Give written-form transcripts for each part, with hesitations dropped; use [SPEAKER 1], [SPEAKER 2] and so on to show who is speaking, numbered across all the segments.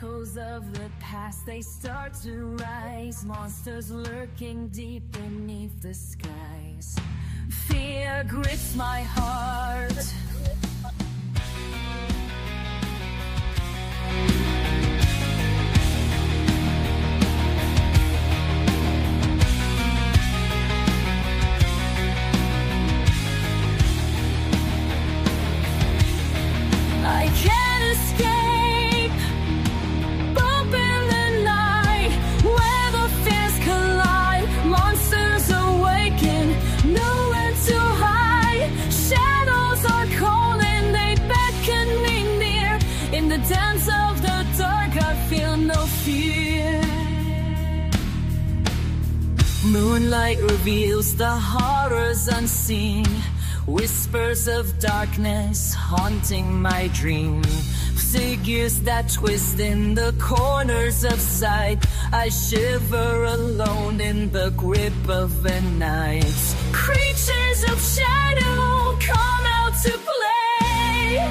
[SPEAKER 1] Echoes of the past, they start to rise. Monsters lurking deep beneath the skies. Fear grips my heart. I can't escape. Bump in the night, where the fears collide. Monsters awaken, nowhere to hide. Shadows are calling, they beckon me near. In the dance of the dark, I feel no fear. Moonlight reveals the horrors unseen. Whispers of darkness haunting my dream. Figures that twist in the corners of sight. I shiver alone in the grip of the night. Creatures of shadow come out to play.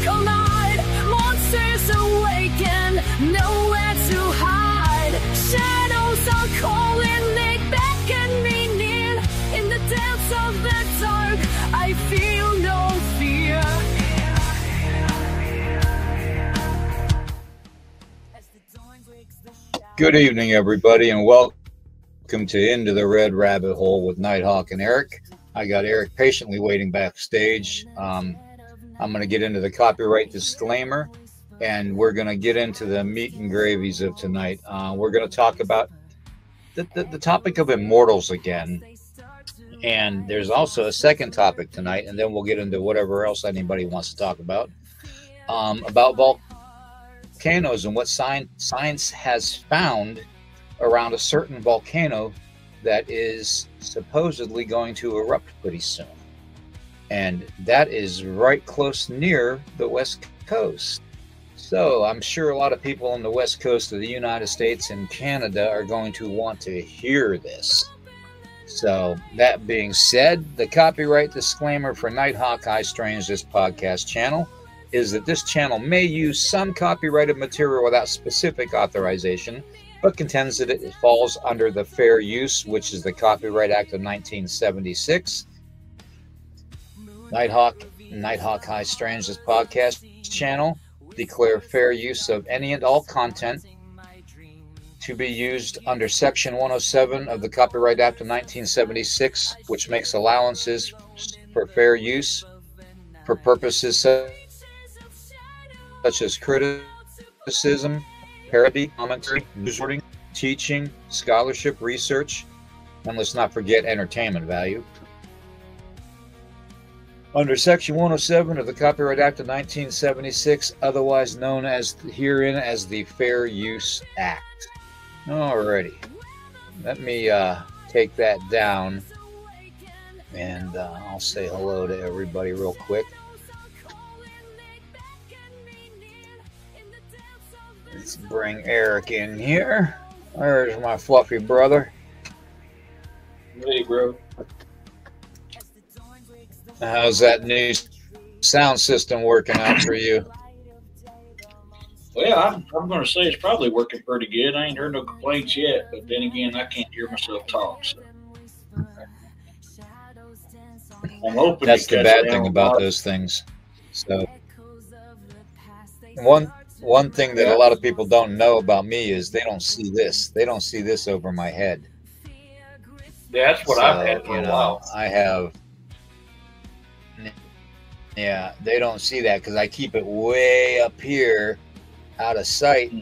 [SPEAKER 1] Collide, monsters awaken, nowhere to hide. Shadows are calling, they beckon me near. In the depths of the dark, I feel no fear.
[SPEAKER 2] Good evening, everybody, and welcome to Into the Red Rabbit Hole with Nighthawk and Eric. I got Eric patiently waiting backstage. I'm going to get into the copyright disclaimer, and we're going to get into the meat and gravies of tonight. We're going to talk about the topic of immortals again, and there's also a second topic tonight, and then we'll get into whatever else anybody wants to talk about volcanoes and what science has found around a certain volcano that is supposedly going to erupt pretty soon. And that is right close near the West Coast. So I'm sure a lot of people on the West Coast of the United States and Canada are going to want to hear this. So that being said, the copyright disclaimer for Nighthawk High Strange, this podcast channel, is that this channel may use some copyrighted material without specific authorization, but contends that it falls under the fair use, which is the Copyright Act of 1976. Nighthawk High Strange, this podcast channel, declare fair use of any and all content to be used under Section 107 of the Copyright Act of 1976, which makes allowances for fair use for purposes such as criticism, parody, commentary, news reporting, teaching, scholarship, research, and let's not forget entertainment value. Under Section 107 of the Copyright Act of 1976, otherwise known as herein as the Fair Use Act. Alrighty, let me take that down, and I'll say hello to everybody real quick. Let's bring Eric in here. There's my fluffy brother.
[SPEAKER 3] Hey, bro.
[SPEAKER 2] How's that new sound system working out for you?
[SPEAKER 3] Well, I'm going to say it's probably working pretty good. I ain't heard no complaints yet, but then again, I can't hear myself talk. So I'm hoping
[SPEAKER 2] that's the bad thing about those things. So one thing that a lot of people don't know about me is they don't see this. They don't see this over my head.
[SPEAKER 3] Yeah, that's what I've had for a while.
[SPEAKER 2] I have. Yeah, they don't see that because I keep it way up here out of sight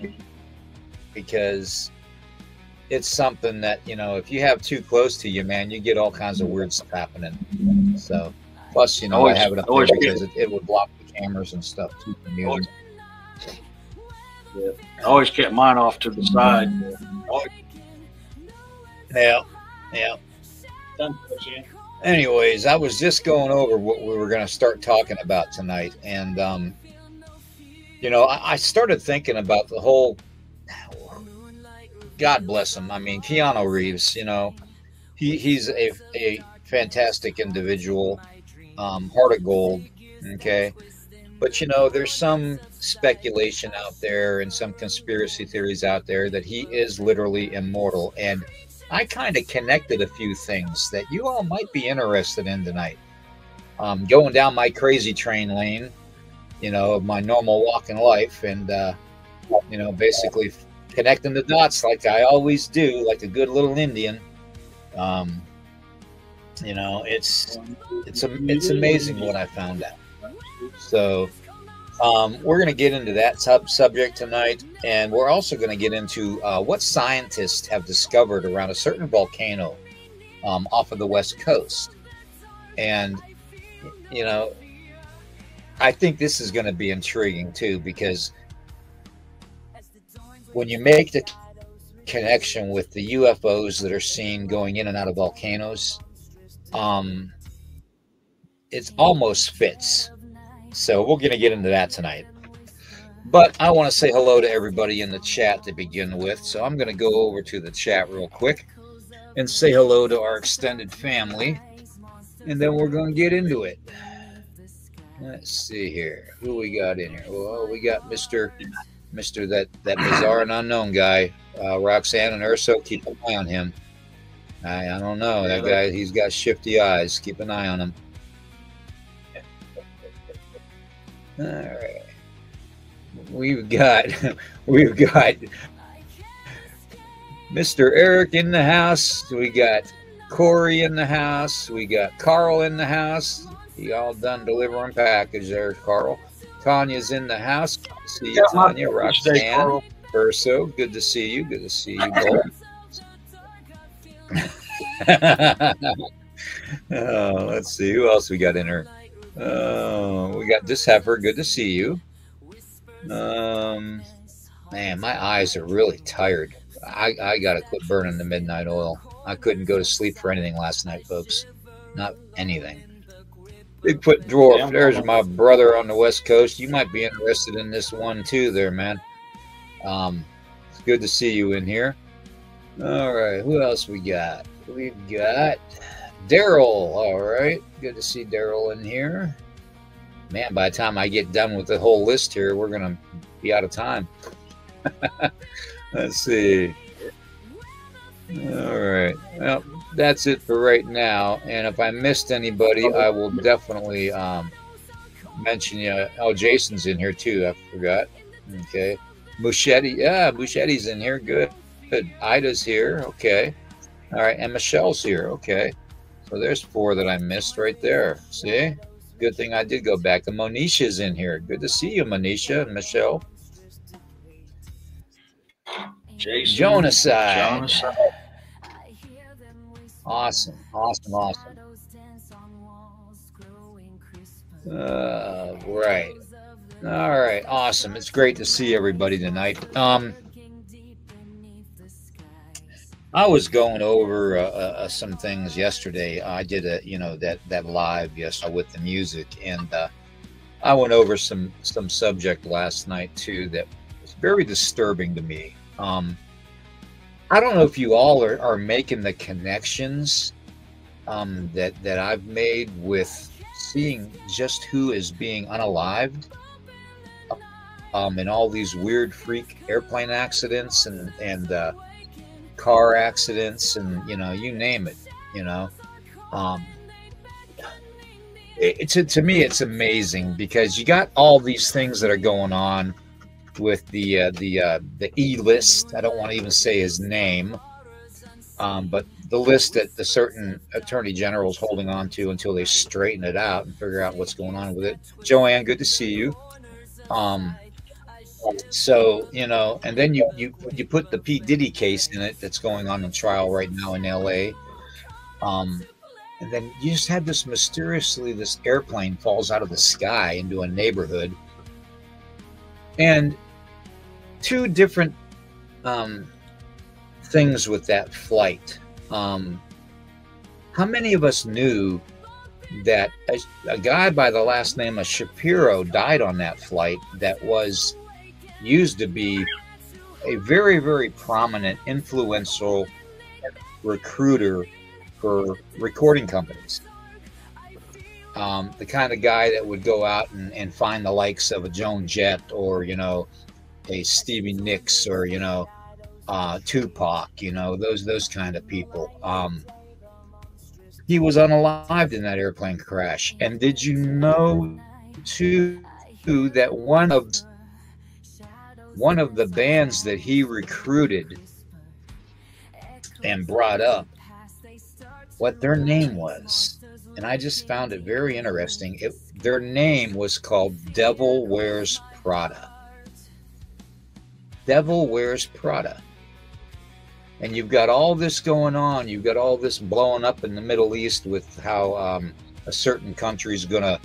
[SPEAKER 2] because it's something that, if you have too close to you, man, you get all kinds of weird stuff happening. So, plus, I have it up there because it would block the cameras and stuff too from using.
[SPEAKER 3] Yeah. I always kept mine off to the side.
[SPEAKER 2] Yeah. Anyways, I was just going over what we were going to start talking about tonight, and You know, I started thinking about the whole, God bless him. I mean, Keanu Reeves, you know, he's a fantastic individual, heart of gold. Okay. But, you know, there's some speculation out there and some conspiracy theories out there that he is literally immortal. And I kind of connected a few things that you all might be interested in tonight. Going down my crazy train lane, you know, of my normal walk in life, and, you know, basically connecting the dots like I always do, like a good little Indian. You know, it's amazing what I found out. So we're going to get into that subject tonight, and we're also going to get into what scientists have discovered around a certain volcano off of the West Coast. And, you know, I think this is going to be intriguing too, because when you make the connection with the UFOs that are seen going in and out of volcanoes, it almost fits. So we're going to get into that tonight. But I want to say hello to everybody in the chat to begin with. So I'm going to go over to the chat real quick and say hello to our extended family. And then we're going to get into it. Let's see here. Who we got in here? Well, we got Mr. that bizarre and unknown guy. Roxanne and Urso, keep an eye on him. I don't know. That guy, he's got shifty eyes. Keep an eye on him. All right. We've got Mr. Eric in the house. We got Corey in the house. We got Carl in the house. He all done delivering package there, Carl. Tanya's in the house. Good to see you, Tanya. Roxanne, Urso, good to see you. Good to see you both. Oh, let's see who else we got in her. Oh, we got this heifer. Good to see you. Man, my eyes are really tired. I gotta quit burning the midnight oil. I couldn't go to sleep for anything last night, folks. Not anything. Bigfoot Dwarf. Yeah, there's my brother on the West Coast. You might be interested in this one too, there, man. It's good to see you in here. All right, who else we got? We've got Daryl. All right, good to see Daryl in here. Man, by the time I get done with the whole list here, we're gonna be out of time. Let's see. All right. Well, that's it for right now. And if I missed anybody, I will definitely mention you. Oh, Jason's in here too. I forgot. Okay. Muschetti. Yeah, Muschetti's in here. Good. Good. Ida's here. Okay. All right. And Michelle's here. Okay. So there's 4 that I missed right there. See? Good thing I did go back. And Monisha's in here. Good to see you, Monisha and Michelle.
[SPEAKER 3] Jason.
[SPEAKER 2] Jonaside. Awesome. Right. All right. Awesome. It's great to see everybody tonight. I was going over some things yesterday. I did that live yesterday with the music, and I went over some subject last night too that was very disturbing to me. I don't know if you all are making the connections that I've made with seeing just who is being unalived in all these weird freak airplane accidents and car accidents, and you name it. To me it's amazing, because you got all these things that are going on with the E-list. I don't want to even say his name, but the list that the certain attorney general's holding on to until they straighten it out and figure out what's going on with it. Joanne, good to see you. So and then you put the P. Diddy case in it that's going on in trial right now in LA. And then you just had this airplane falls out of the sky into a neighborhood. And 2 different things with that flight. How many of us knew that a guy by the last name of Shapiro died on that flight that was used to be a very, very prominent, influential recruiter for recording companies. The kind of guy that would go out and find the likes of a Joan Jett, or, you know, a Stevie Nicks, or, you know, Tupac, you know, those kind of people. He was unalived in that airplane crash. And did you know too that one of the bands that he recruited and brought up, what their name was? And I just found it very interesting. Their name was called Devil Wears Prada. Devil Wears Prada. And you've got all this going on. You've got all this blowing up in the Middle East with how a certain country is going to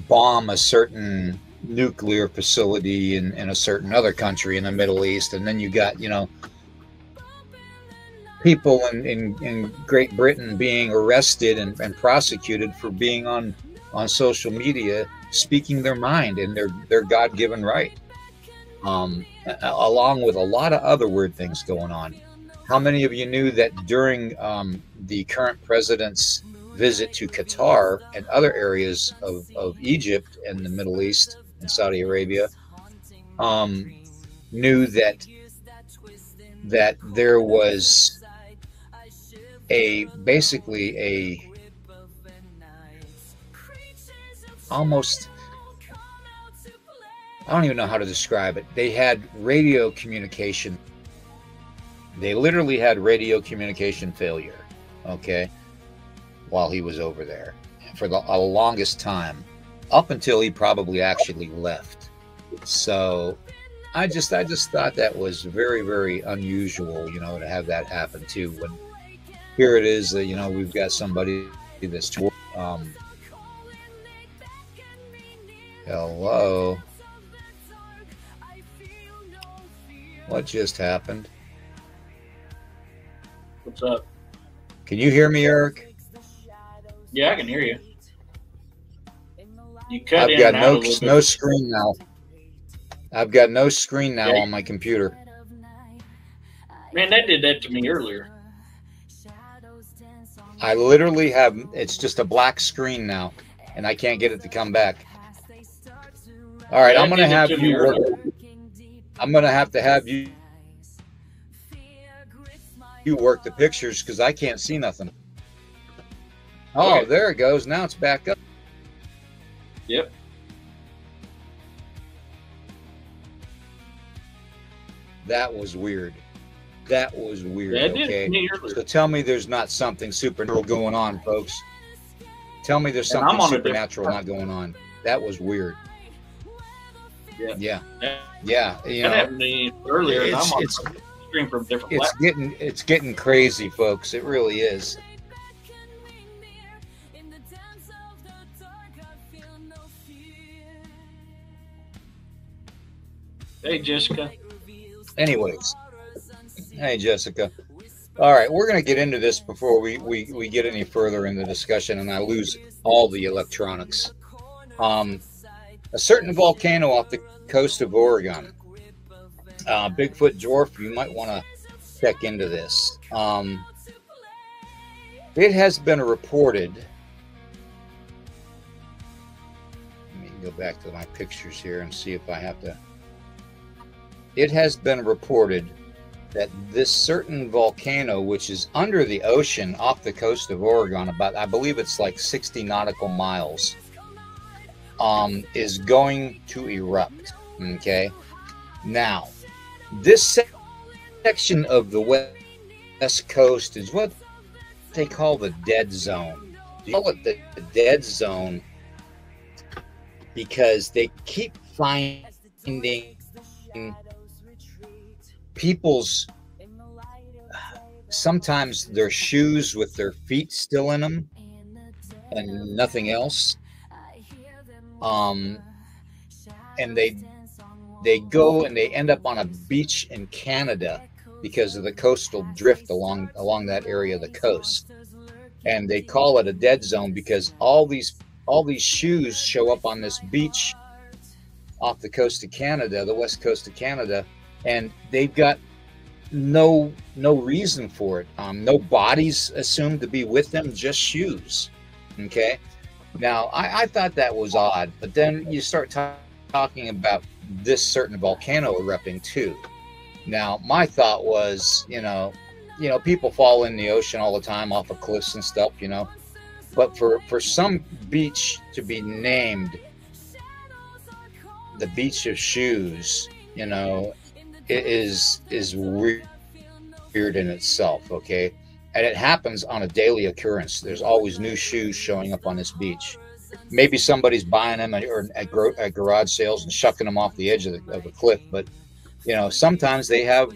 [SPEAKER 2] bomb a certain nuclear facility in a certain other country in the Middle East. And then you got, you know, people in Great Britain being arrested and prosecuted for being on social media, speaking their mind and their God-given right. Along with a lot of other weird things going on. How many of you knew that during the current president's visit to Qatar and other areas of Egypt and the Middle East and Saudi Arabia, knew that there was basically a almost, I don't even know how to describe it. They had radio communication. They literally had radio communication failure, okay, while he was over there for the longest time, up until he probably actually left. So I just thought that was very, very unusual, you know, to have that happen too. When here it is, you know, we've got somebody that's hello. What just happened?
[SPEAKER 3] What's up?
[SPEAKER 2] Can you hear me, Eric?
[SPEAKER 3] Yeah, I can hear you. You cut
[SPEAKER 2] I've got no screen now. I've got no screen now on my computer.
[SPEAKER 3] Man, that did that to me earlier.
[SPEAKER 2] I literally have, it's just a black screen now, and I can't get it to come back. All right, I'm going to have you work. I'm going to have you work the pictures because I can't see nothing. Oh, okay. There it goes. Now it's back up.
[SPEAKER 3] Yep.
[SPEAKER 2] That was weird. That was weird.
[SPEAKER 3] Yeah,
[SPEAKER 2] okay. So tell me there's not something supernatural going on, folks. Tell me there's something supernatural not going on. That was weird. Yeah. Yeah. You know,
[SPEAKER 3] that happened to me earlier. And I'm on the screen from different platforms.
[SPEAKER 2] It's getting crazy, folks. It really is.
[SPEAKER 3] Hey, Jessica.
[SPEAKER 2] Anyways. Hey, Jessica. All right, we're going to get into this before we get any further in the discussion and I lose all the electronics. A certain volcano off the coast of Oregon. Bigfoot dwarf, you might want to check into this. It has been reported. Let me go back to my pictures here and see if I have to. It has been reported that this certain volcano, which is under the ocean off the coast of Oregon, about, I believe it's like 60 nautical miles, is going to erupt. Okay. Now, this section of the west coast is what they call the dead zone. They call it the dead zone because they keep finding people's, sometimes their shoes with their feet still in them and nothing else. And they go and they end up on a beach in Canada because of the coastal drift along that area of the coast. and they call it a dead zone because all these shoes show up on this beach off the coast of Canada, the west coast of Canada, and they've got no reason for it. No bodies assumed to be with them, just shoes. Okay. Now, I thought that was odd, but then you start talking about this certain volcano erupting too. Now, my thought was, people fall in the ocean all the time off of cliffs and stuff, but for some beach to be named the beach of shoes, it is weird in itself. Okay. And it happens on a daily occurrence. There's always new shoes showing up on this beach. Maybe somebody's buying them at garage sales and shucking them off the edge of a cliff. But, sometimes they have,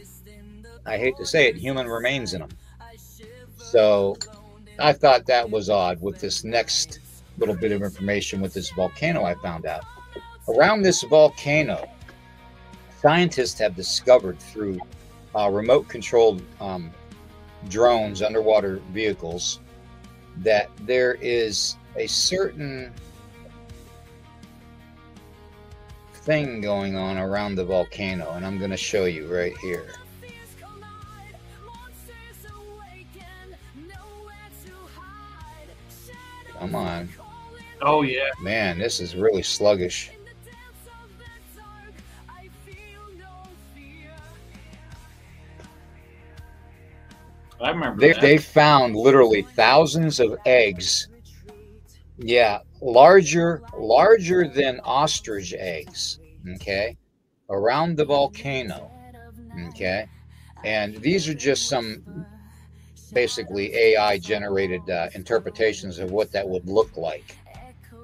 [SPEAKER 2] I hate to say it, human remains in them. So I thought that was odd with this next little bit of information with this volcano I found out. Around this volcano, scientists have discovered through remote-controlled drones, underwater vehicles, that there is a certain thing going on around the volcano, and I'm going to show you right here. Come on.
[SPEAKER 3] Oh yeah,
[SPEAKER 2] man, this is really sluggish.
[SPEAKER 3] I remember
[SPEAKER 2] They found literally thousands of eggs. Yeah, larger than ostrich eggs. Okay, around the volcano. Okay, and these are just some basically AI generated interpretations of what that would look like.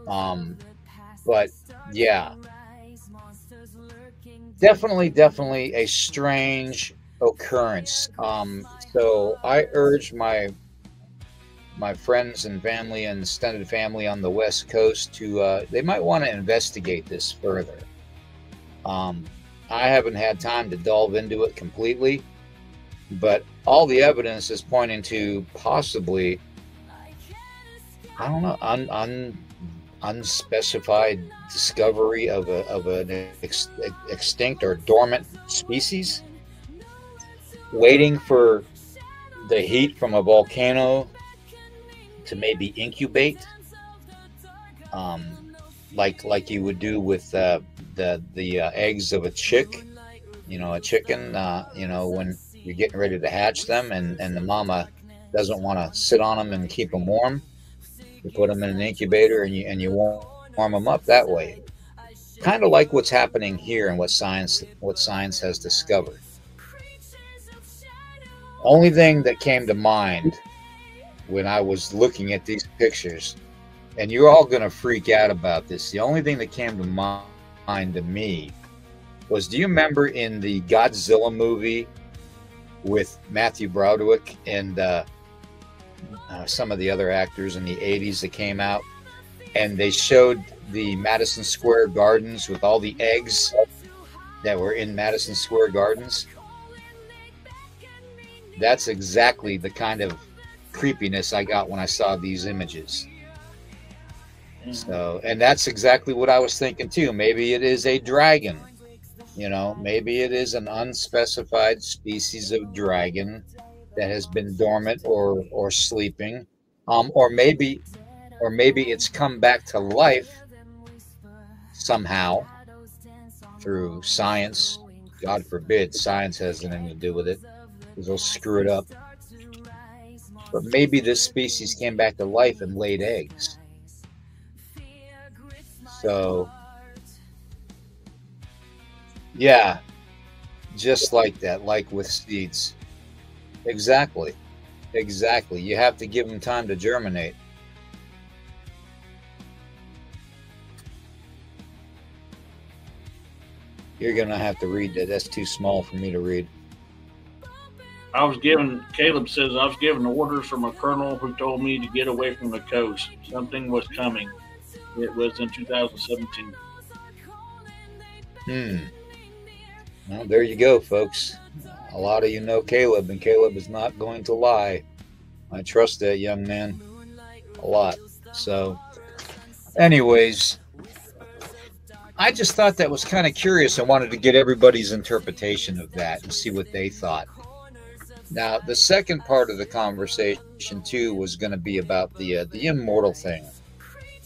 [SPEAKER 2] But yeah, definitely a strange occurrence. So I urge my friends and family and extended family on the West Coast to they might want to investigate this further. I haven't had time to delve into it completely, but all the evidence is pointing to possibly, I don't know, unspecified discovery of an extinct or dormant species, waiting for the heat from a volcano to maybe incubate, like you would do with the eggs of a chick, a chicken, when you're getting ready to hatch them, and the mama doesn't want to sit on them and keep them warm. You put them in an incubator and you warm them up that way. Kind of like what's happening here and what science has discovered. Only thing that came to mind when I was looking at these pictures, and you're all going to freak out about this, the only thing that came to mind to me was, do you remember in the Godzilla movie with Matthew Broderick and some of the other actors in the 80s that came out, and they showed the Madison Square Gardens with all the eggs that were in Madison Square Gardens? That's exactly the kind of creepiness I got when I saw these images. So, and that's exactly what I was thinking too. Maybe it is a dragon, maybe it is an unspecified species of dragon that has been dormant or sleeping, or maybe it's come back to life somehow through science. God forbid science has anything to do with it, because they'll screw it up. But maybe this species came back to life and laid eggs. So, yeah, just like that, like with seeds. Exactly. You have to give them time to germinate. You're going to have to read that. That's too small for me to read.
[SPEAKER 3] Caleb says, I was given orders from a colonel who told me to get away from the coast. Something was coming. It was in 2017.
[SPEAKER 2] Well, there you go, folks. A lot of you know Caleb, and Caleb is not going to lie. I trust that young man. a lot. So, anyways, I just thought that was kind of curious. I wanted to get everybody's interpretation of that and see what they thought. Now, the second part of the conversation too was going to be about the immortal thing.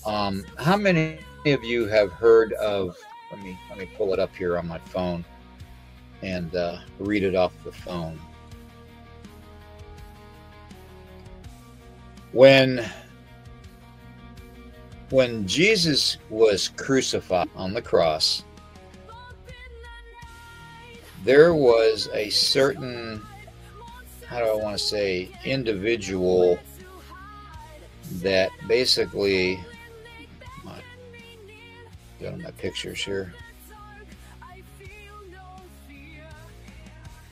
[SPEAKER 2] How many of you have heard of? Let me pull it up here on my phone and read it off the phone. When Jesus was crucified on the cross, there was a certain, how do I want to say, individual that basically, go to my pictures here.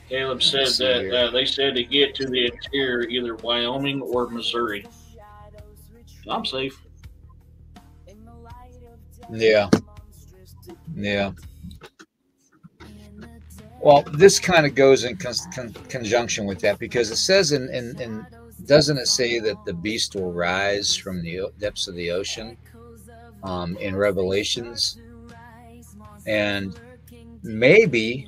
[SPEAKER 3] Caleb said that they said to get to the interior, either Wyoming or Missouri. I'm safe.
[SPEAKER 2] Yeah. Yeah. Well, this kind of goes in conjunction with that, because it says in doesn't it say that the beast will rise from the depths of the ocean in Revelations? And maybe,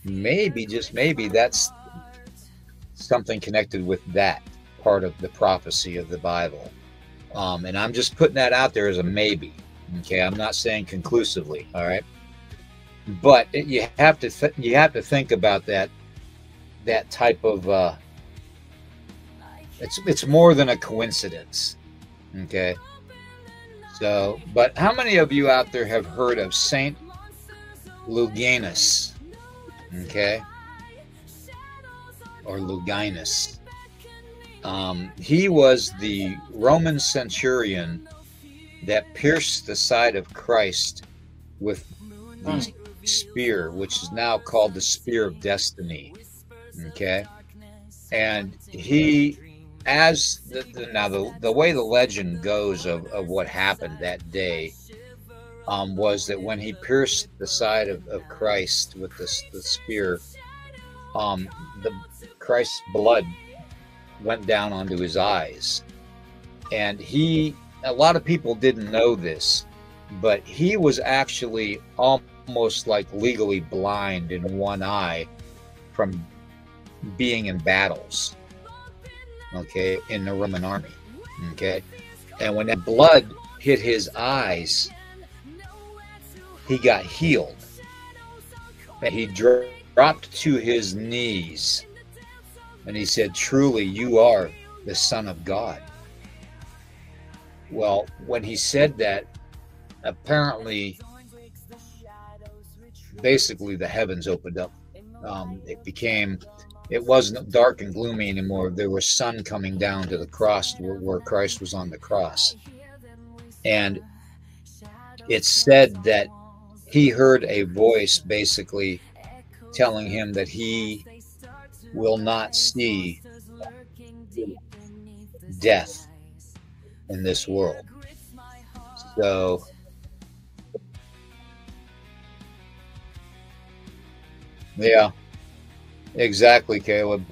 [SPEAKER 2] just maybe, that's something connected with that part of the prophecy of the Bible. And I'm just putting that out there as a maybe. Okay, I'm not saying conclusively. All right, but you have to think about that type of. It's more than a coincidence. Okay. So, but how many of you out there have heard of Saint Longinus? Okay, or Longinus. He was the Roman centurion that pierced the side of Christ with the spear, which is now called the spear of destiny. Okay, and he, as the way the legend goes of what happened that day, was that when he pierced the side of Christ with the spear, the Christ's blood went down onto his eyes, and a lot of people didn't know this, but he was actually almost like legally blind in one eye from being in battles, okay, in the Roman army. Okay, and when that blood hit his eyes, he got healed, and he dropped to his knees, and he said, "Truly, you are the Son of God." Well, when he said that, apparently, basically the heavens opened up. It wasn't dark and gloomy anymore. There was sun coming down to the cross where Christ was on the cross. And it's said that he heard a voice basically telling him that he will not see death in this world. So yeah, exactly, Caleb.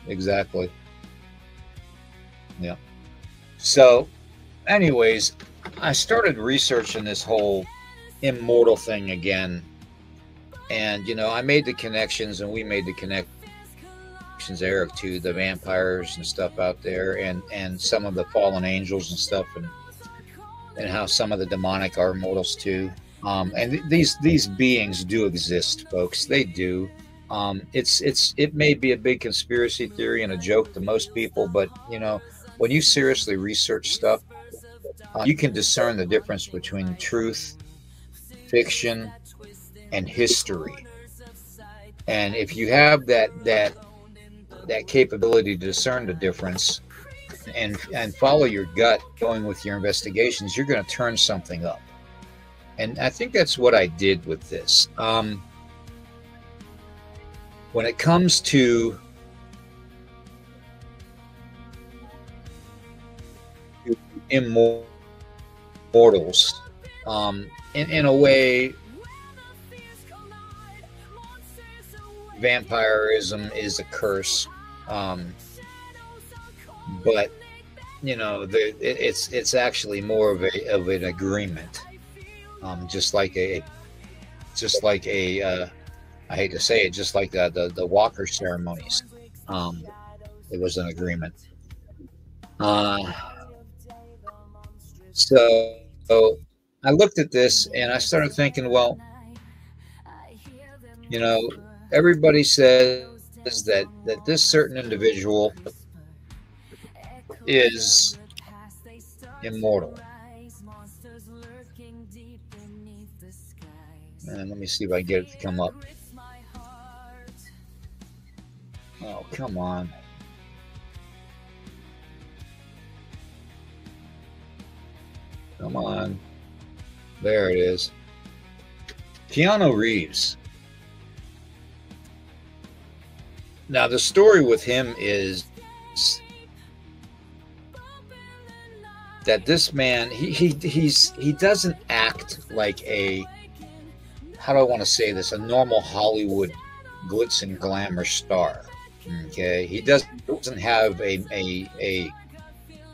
[SPEAKER 2] Exactly. Yeah. So anyways, I started researching this whole immortal thing again. And, I made the connections, and we made the connections, Eric, to the vampires and stuff out there, and some of the fallen angels and stuff, and how some of the demonic are immortals too. And these beings do exist, folks. They do. It may be a big conspiracy theory and a joke to most people, but when you seriously research stuff, you can discern the difference between truth, fiction, and history. And if you have that capability to discern the difference and follow your gut going with your investigations, you're going to turn something up. And I think that's what I did with this. When it comes to immortals, in a way, vampirism is a curse. but you know, it's actually more of an agreement, just like a I hate to say it, just like the Walker ceremonies. It was an agreement. Uh, so I looked at this and I started thinking, well, you know, everybody says that this certain individual is immortal. And let me see if I can get it to come up. Oh, come on. Come on. There it is. Keanu Reeves. Now, the story with him is that this man, he doesn't act like a, how do I want to say this, a normal Hollywood glitz and glamour star. Okay, he doesn't have a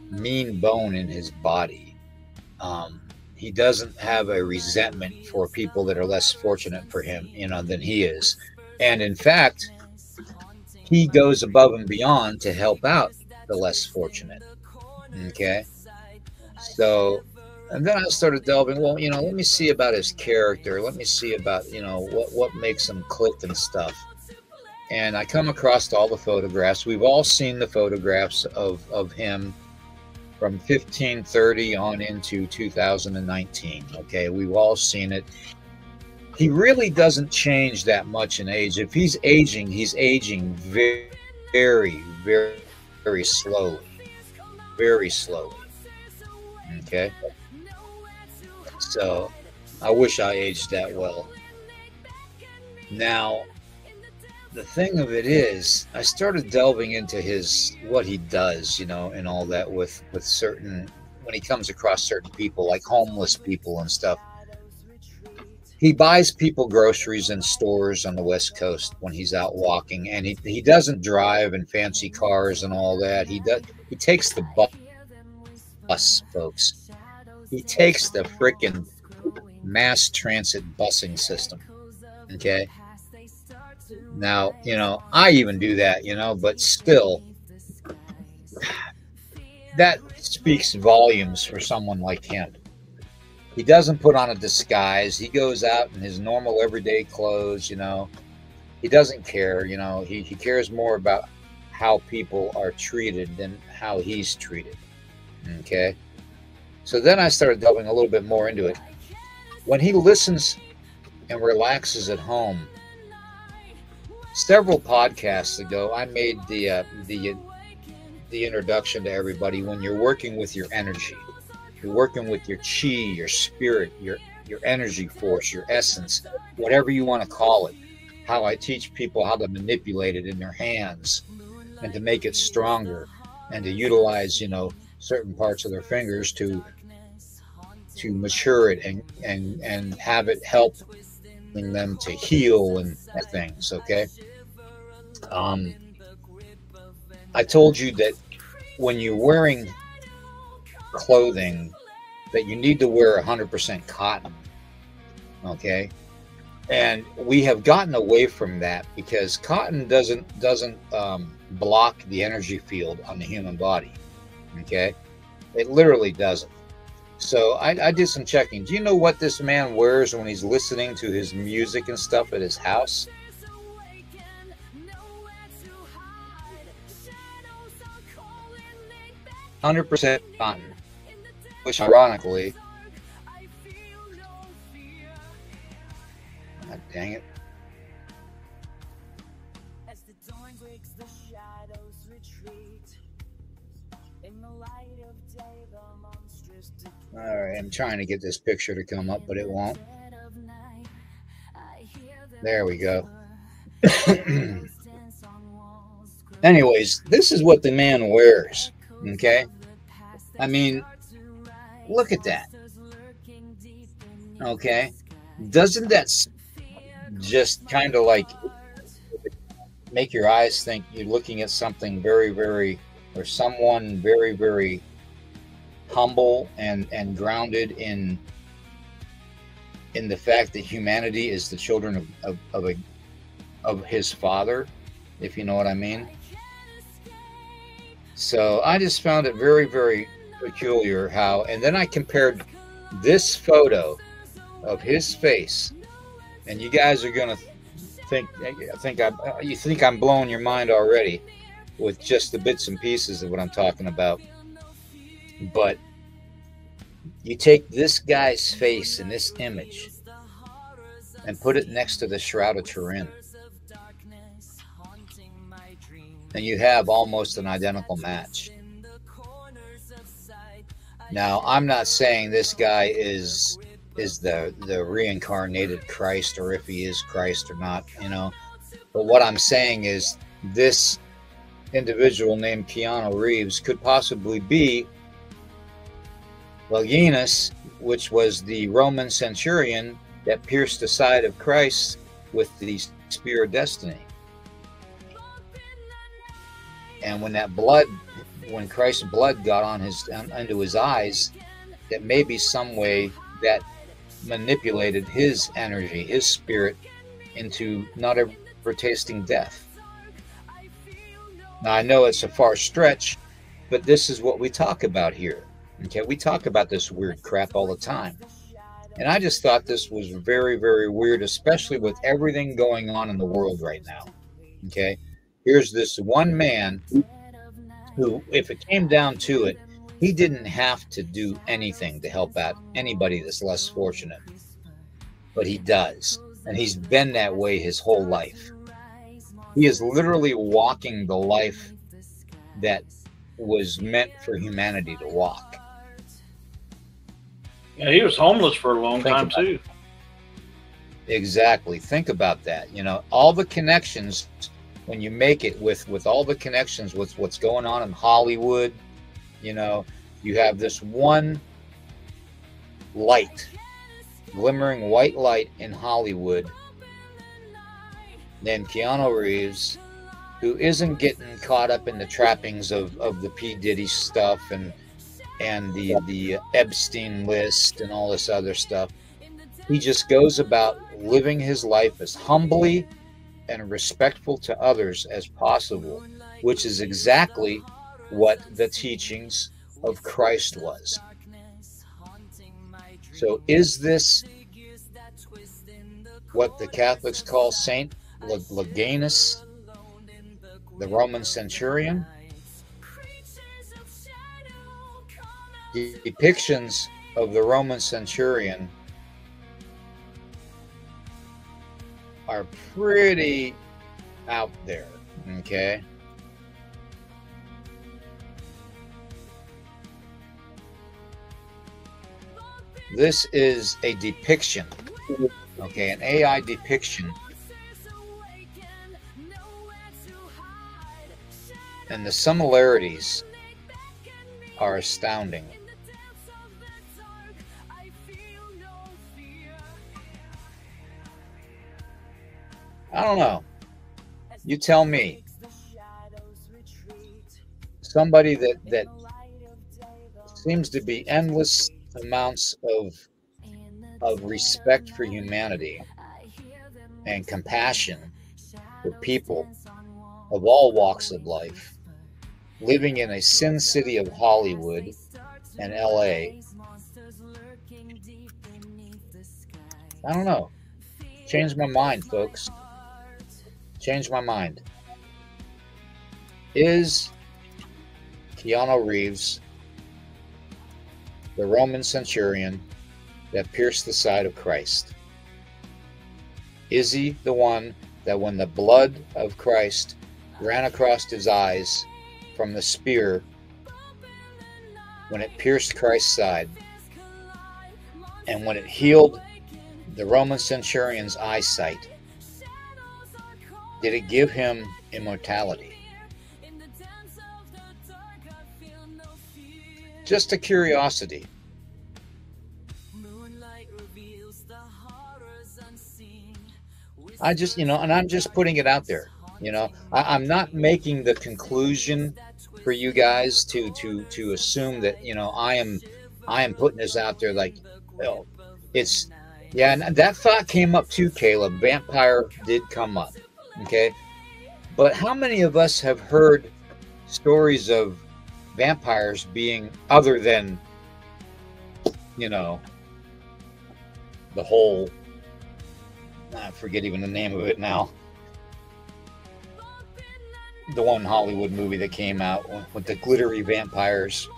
[SPEAKER 2] mean bone in his body. He doesn't have a resentment for people that are less fortunate for him, you know, than he is. And in fact, he goes above and beyond to help out the less fortunate. Okay. So, and then I started delving, well, you know, let me see about his character. Let me see about, you know, what makes him click and stuff. And I come across all the photographs. We've all seen the photographs of him from 1530 on into 2019. Okay, we've all seen it. He really doesn't change that much in age. If he's aging very, very, very, very slowly. Very slowly. Okay. So I wish I aged that well. Now, the thing of it is, I started delving into what he does, you know, and all that with certain, when he comes across certain people, like homeless people and stuff. He buys people groceries in stores on the West Coast when he's out walking, and he doesn't drive in fancy cars and all that. He takes the bus, folks. He takes the freaking mass transit busing system. Okay. Now, you know, I even do that, you know, but still, that speaks volumes for someone like him. He doesn't put on a disguise. He goes out in his normal everyday clothes, you know. He doesn't care, you know. He cares more about how people are treated than how he's treated. Okay. So then I started delving a little bit more into it. When he listens and relaxes at home, several podcasts ago, I made the introduction to everybody. When you're working with your energy, you're working with your chi, your spirit, your energy force, your essence, whatever you want to call it. How I teach people how to manipulate it in their hands and to make it stronger and to utilize, you know, certain parts of their fingers to mature it and have it help them to heal and things. Okay. I told you that when you're wearing clothing, that you need to wear 100% cotton. Okay. And we have gotten away from that because cotton doesn't block the energy field on the human body. Okay. It literally doesn't. So I did some checking. Do you know what this man wears when he's listening to his music and stuff at his house? "100% cotton," which ironically, God dang it. All right, I'm trying to get this picture to come up, but it won't. There we go. Anyways, this is what the man wears. Okay. I mean, look at that. Okay. Doesn't that just kind of like make your eyes think you're looking at something very, very or someone very, very humble and grounded in the fact that humanity is the children of his father, if you know what I mean. So I just found it very, very peculiar how, and then I compared this photo of his face, and you guys are gonna you think I'm blowing your mind already with just the bits and pieces of what I'm talking about. But you take this guy's face in this image and put it next to the Shroud of Turin, and you have almost an identical match. Now, I'm not saying this guy is the reincarnated Christ, or if he is Christ or not, you know. But what I'm saying is this individual named Keanu Reeves could possibly be Longinus, which was the Roman centurion that pierced the side of Christ with the spear of destiny. And when Christ's blood got into his eyes, that may be some way that manipulated his energy, his spirit, into not ever tasting death. Now, I know it's a far stretch, but this is what we talk about here. Okay, we talk about this weird crap all the time. And I just thought this was very, very weird, especially with everything going on in the world right now. Okay, here's this one man who, if it came down to it, he didn't have to do anything to help out anybody that's less fortunate. But he does. And he's been that way his whole life. He is literally walking the life that was meant for humanity to walk.
[SPEAKER 3] Yeah, he was homeless for a long time too.
[SPEAKER 2] Exactly. Think about that. You know, all the connections, when you make it with all the connections with what's going on in Hollywood, you know, you have this one light, glimmering white light in Hollywood, named Keanu Reeves, who isn't getting caught up in the trappings of the P. Diddy stuff and the Epstein list and all this other stuff. He just goes about living his life as humbly and respectful to others as possible, which is exactly what the teachings of Christ was. So is this what the Catholics call Saint Longinus, the Roman centurion? The depictions of the Roman centurion are pretty out there, okay? This is a depiction, okay, an AI depiction. And the similarities are astounding. I don't know. You tell me. Somebody that seems to be endless amounts of respect for humanity and compassion for people of all walks of life, living in a sin city of Hollywood and LA. I don't know. Changed my mind, folks. Changed my mind. Is Keanu Reeves the Roman centurion that pierced the side of Christ? Is he the one that when the blood of Christ ran across his eyes from the spear, when it pierced Christ's side, and when it healed the Roman centurion's eyesight, did it give him immortality? Just a curiosity. I just, and I'm just putting it out there. You know, I'm not making the conclusion for you guys to assume that, you know, I am putting this out there like, oh, it's, yeah, and that thought came up too, Caleb. Vampire did come up, okay? But how many of us have heard stories of vampires being other than, you know, the whole, I forget even the name of it now, the one Hollywood movie that came out with the glittery vampires,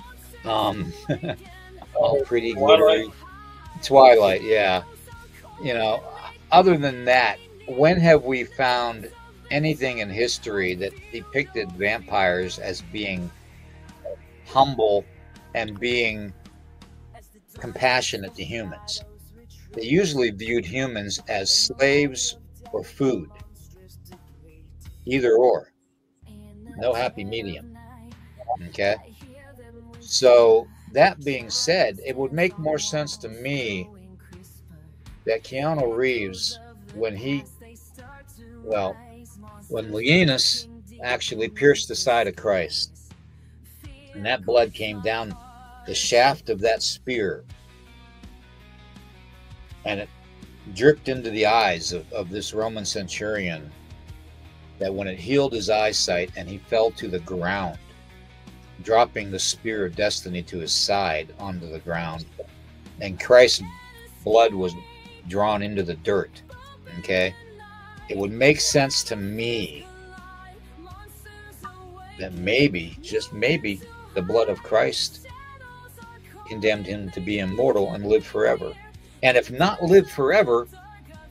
[SPEAKER 2] all pretty glittery. Twilight, yeah. You know, other than that, when have we found anything in history that depicted vampires as being humble and being compassionate to humans? They usually viewed humans as slaves or food, either or. No happy medium. Okay. So that being said, it would make more sense to me that Keanu Reeves, when Longinus actually pierced the side of Christ, and that blood came down the shaft of that spear, and it dripped into the eyes of this Roman centurion, that when it healed his eyesight and he fell to the ground, dropping the spear of destiny to his side onto the ground, and Christ's blood was drawn into the dirt, okay, it would make sense to me that maybe, just maybe, the blood of Christ condemned him to be immortal and live forever. And if not live forever,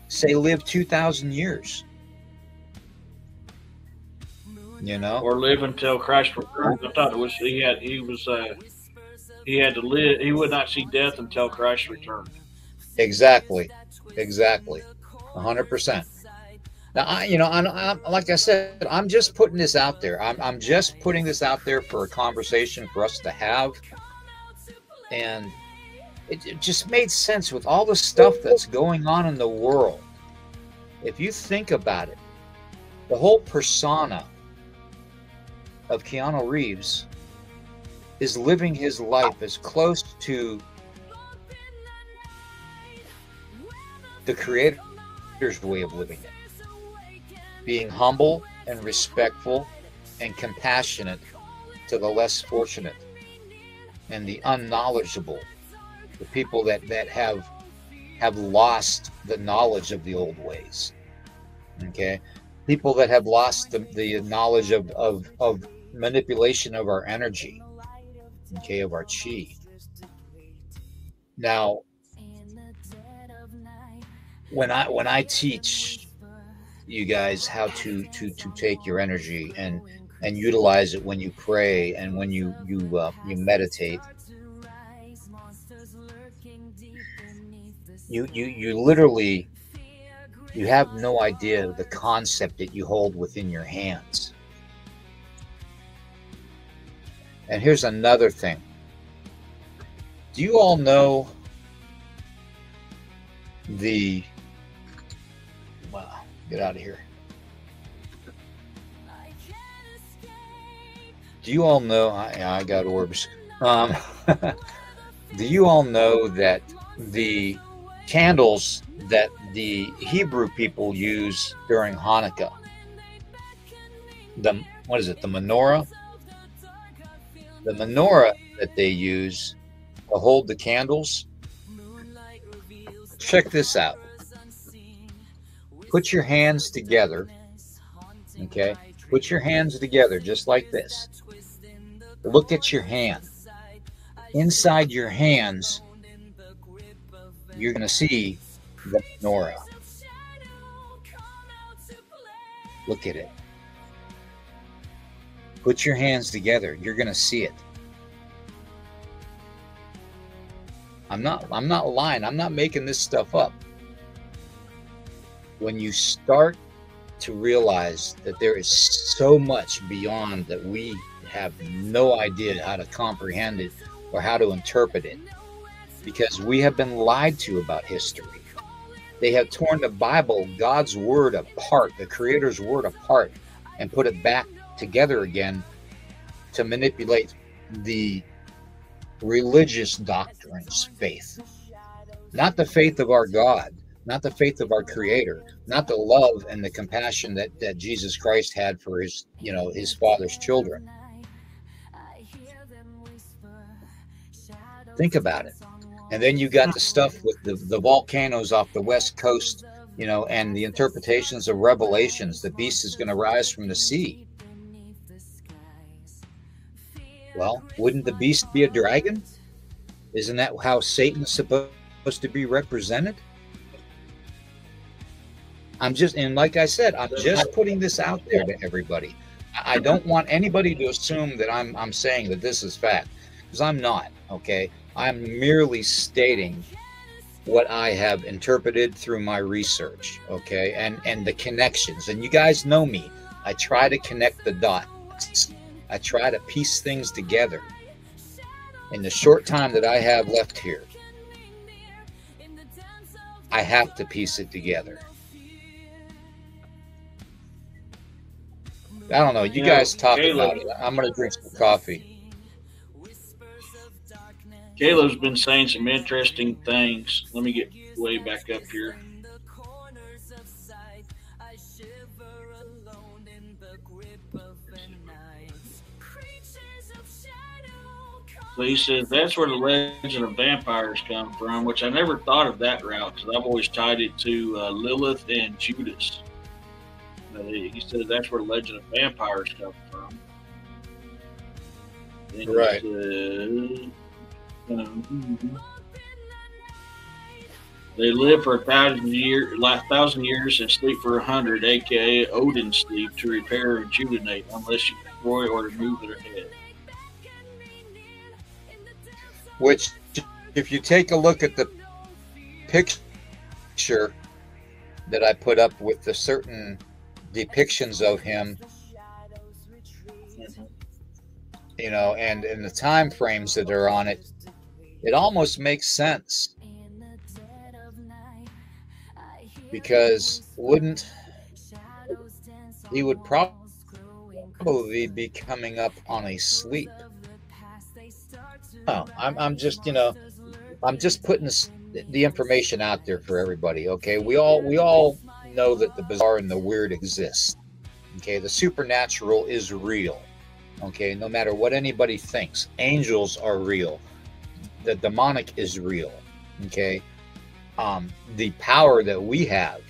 [SPEAKER 2] say live 2,000 years. You know,
[SPEAKER 3] or live until Christ returns. I thought it was he had to live. He would not see death until Christ returned.
[SPEAKER 2] Exactly, 100%. Now, I'm like I said, I'm just putting this out there. I'm just putting this out there for a conversation for us to have, and it just made sense with all the stuff that's going on in the world. If you think about it, the whole persona of Keanu Reeves is living his life as close to the Creator's way of living it, being humble and respectful and compassionate to the less fortunate and the unknowledgeable, the people that have lost the knowledge of the old ways. Okay, people that have lost the knowledge of manipulation of our energy, okay, of our chi. Now, when I teach you guys how to take your energy and utilize it when you pray and when you meditate, you literally, you have no idea the concept that you hold within your hands. And here's another thing. Do you all know wow, get out of here. Do you all know, I got orbs. Do you all know that the candles that the Hebrew people use during Hanukkah, the menorah? The menorah that they use to hold the candles. Check this out. Put your hands together. Okay? Put your hands together just like this. Look at your hand. Inside your hands, you're going to see the menorah. Look at it. Put your hands together. You're going to see it. I'm not lying. I'm not making this stuff up. When you start to realize that there is so much beyond that we have no idea how to comprehend it or how to interpret it, because we have been lied to about history. They have torn the Bible, God's word, apart, the Creator's word apart, and put it back together again to manipulate the religious doctrines, faith, not the faith of our God, not the faith of our Creator, not the love and the compassion that Jesus Christ had for his, his Father's children. Think about it. And then you got the stuff with the volcanoes off the West Coast, and the interpretations of Revelations. The beast is going to rise from the sea. Well, wouldn't the beast be a dragon? Isn't that how Satan's supposed to be represented? And like I said, I'm just putting this out there to everybody. I don't want anybody to assume that I'm saying that this is fact, because I'm not, okay? I'm merely stating what I have interpreted through my research, okay? And the connections. And you guys know me. I try to connect the dots. I try to piece things together in the short time that I have left here. I have to piece it together. I don't know. You guys talk about it. I'm going to drink some coffee.
[SPEAKER 3] Caleb's been saying some interesting things. Let me get way back up here. So he says that's where the legend of vampires come from, which I never thought of that route because I've always tied it to Lilith and Judas. But he says that's where the legend of vampires come from. And
[SPEAKER 2] right.
[SPEAKER 3] They live for 1,000 years and sleep for 100, aka Odin's sleep, to repair or rejuvenate, unless you destroy or remove their head.
[SPEAKER 2] Which, if you take a look at the picture that I put up with the certain depictions of him, and in the time frames that are on it, it almost makes sense. Because he would probably be coming up on a sleep. Oh, I'm just, I'm just putting the information out there for everybody. Okay, we all know that the bizarre and the weird exist. Okay, the supernatural is real. Okay, no matter what anybody thinks, angels are real. The demonic is real. Okay, the power that we have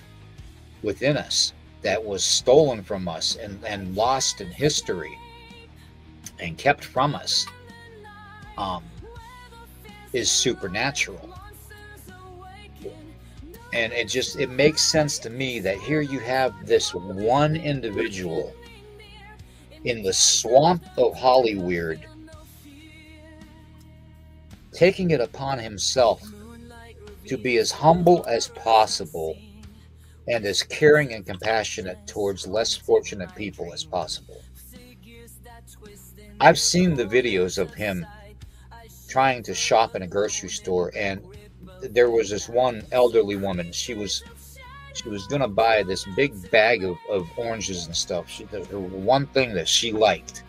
[SPEAKER 2] within us that was stolen from us and lost in history and kept from us is supernatural. And it makes sense to me that here you have this one individual in the swamp of Hollywood taking it upon himself to be as humble as possible and as caring and compassionate towards less fortunate people as possible. I've seen the videos of him trying to shop in a grocery store, and there was this one elderly woman. She was going to buy this big bag of oranges and stuff. Her one thing that she liked,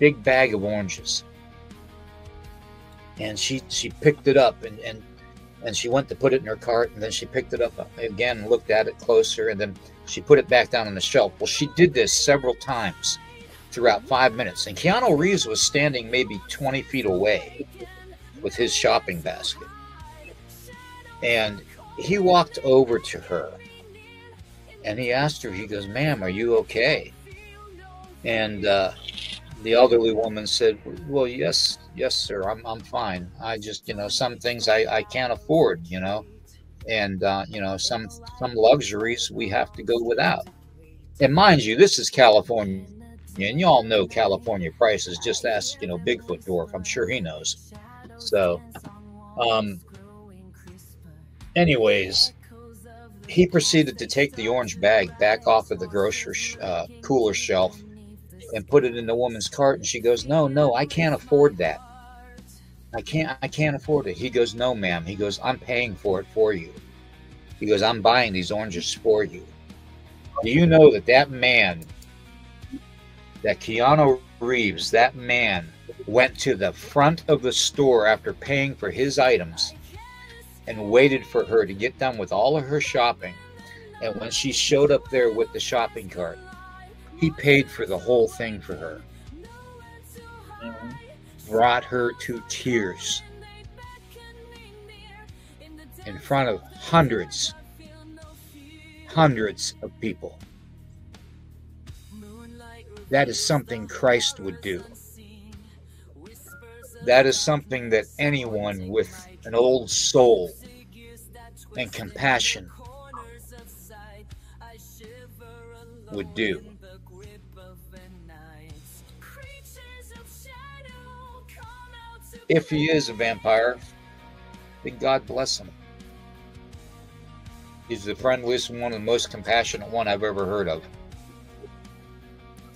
[SPEAKER 2] big bag of oranges. And she picked it up and she went to put it in her cart, and then she picked it up again, looked at it closer, and then she put it back down on the shelf. Well, she did this several times throughout 5 minutes, and Keanu Reeves was standing maybe 20 feet away with his shopping basket. And he walked over to her and he asked her, he goes, "Ma'am, are you okay?" And the elderly woman said, "Well, yes, sir, I'm fine. I just, some things I can't afford, and some luxuries we have to go without." And mind you, this is California, and y'all know California prices. Just ask, Bigfoot Dwarf. I'm sure he knows. So, anyways, he proceeded to take the orange bag back off of the grocery cooler shelf and put it in the woman's cart. And she goes, No, I can't afford that. I can't afford it. He goes, "No, ma'am." He goes, "I'm paying for it for you." He goes, "I'm buying these oranges for you." Do you know that man that Keanu Reeves, that man, went to the front of the store after paying for his items and waited for her to get done with all of her shopping. And when she showed up there with the shopping cart, he paid for the whole thing for her. Brought her to tears in front of hundreds of people. That is something Christ would do. That is something that anyone with an old soul and compassion would do. If he is a vampire, then God bless him. He's the friendliest one and the most compassionate one I've ever heard of.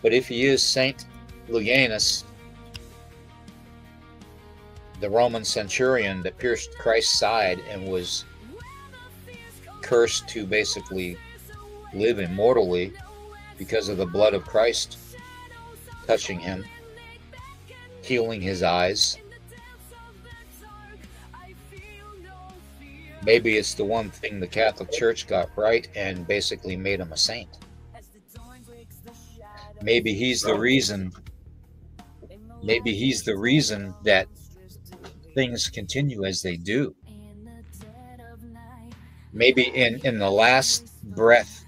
[SPEAKER 2] But if he is Saint Longinus, the Roman centurion that pierced Christ's side and was cursed to basically live immortally because of the blood of Christ touching him, healing his eyes. Maybe it's the one thing the Catholic Church got right and basically made him a saint. Maybe he's the reason. Maybe he's the reason that things continue as they do. Maybe in the last breath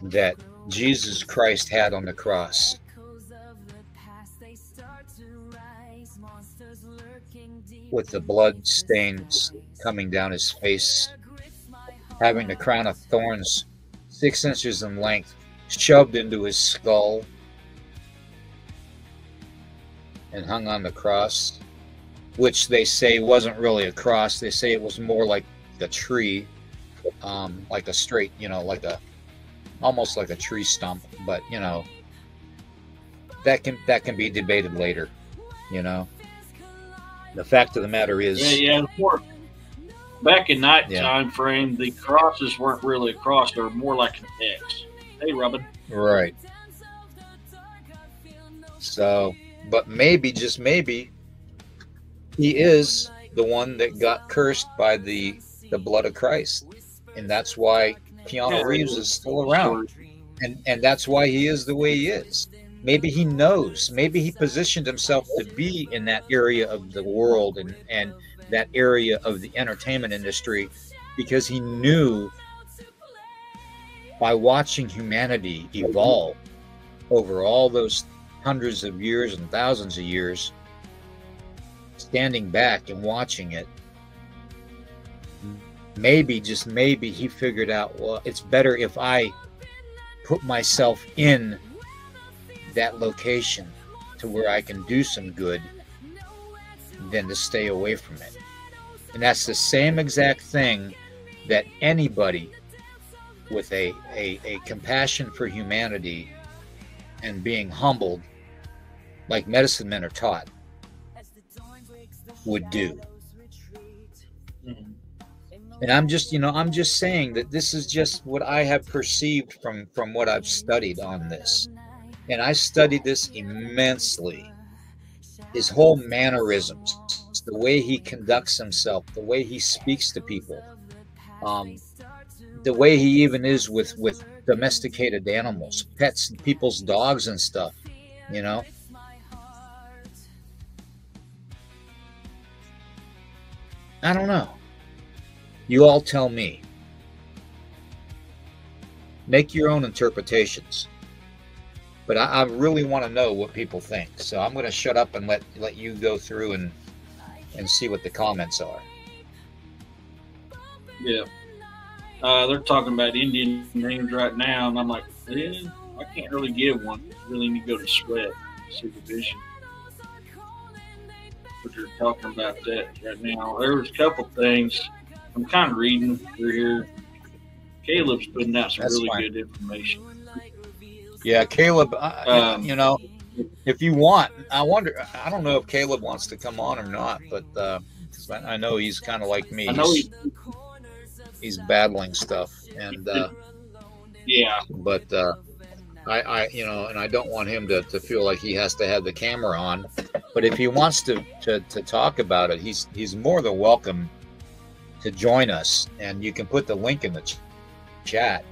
[SPEAKER 2] that Jesus Christ had on the cross, with the blood stains coming down his face, having the crown of thorns 6 inches in length shoved into his skull and hung on the cross, which they say wasn't really a cross. They say it was more like a tree, like a straight, almost like a tree stump. But that can be debated later. The fact of the matter is,
[SPEAKER 3] back in that time frame, the crosses weren't really a cross; they were more like an X. Hey, Robin.
[SPEAKER 2] Right. So, but maybe, just maybe, he is the one that got cursed by the blood of Christ, and that's why Keanu Reeves is still around, and that's why he is the way he is. Maybe he knows. Maybe he positioned himself to be in that area of the world and that area of the entertainment industry because he knew by watching humanity evolve over all those hundreds of years and thousands of years, standing back and watching it, maybe, just maybe, he figured out, well, it's better if I put myself in that location to where I can do some good than to stay away from it. And that's the same exact thing that anybody with a compassion for humanity and being humbled, like medicine men are taught, would do. And I'm just saying that this is just what I have perceived from what I've studied on this. And I studied this immensely. His whole mannerisms, the way he conducts himself, the way he speaks to people, the way he even is with domesticated animals, pets, and people's dogs and stuff, I don't know. You all tell me. Make your own interpretations. But I really want to know what people think. So I'm going to shut up and let you go through and see what the comments are.
[SPEAKER 3] Yeah. They're talking about Indian names right now, and I'm like, I can't really give one. I really need to go to Sweat Supervision. But they're talking about that right now. There was a couple things I'm kind of reading through here. Caleb's putting out some good information.
[SPEAKER 2] Yeah, Caleb, if you want, I don't know if Caleb wants to come on or not, but I know he's kind of like me.
[SPEAKER 3] I know
[SPEAKER 2] he's battling stuff, and
[SPEAKER 3] yeah.
[SPEAKER 2] But and I don't want him to feel like he has to have the camera on. But if he wants to talk about it, he's more than welcome to join us. And you can put the link in the chat,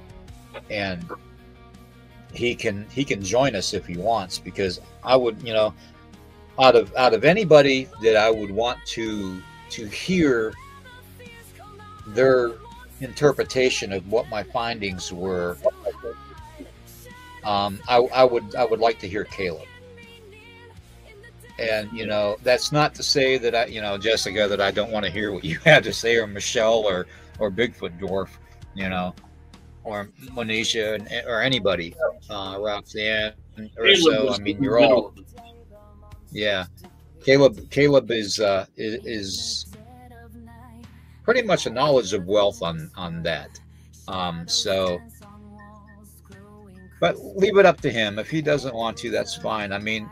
[SPEAKER 2] and he can join us if he wants, because I would, out of anybody that I would want to hear their interpretation of what my findings were, I would like to hear Caleb. And that's not to say that I, Jessica, that I don't want to hear what you had to say, or Michelle, or Bigfoot Dwarf, or Monisha, or anybody, Roxanne, or so. I mean, you're all, yeah. Caleb is pretty much a knowledge of wealth on that. So, but leave it up to him. If he doesn't want to, that's fine. I mean,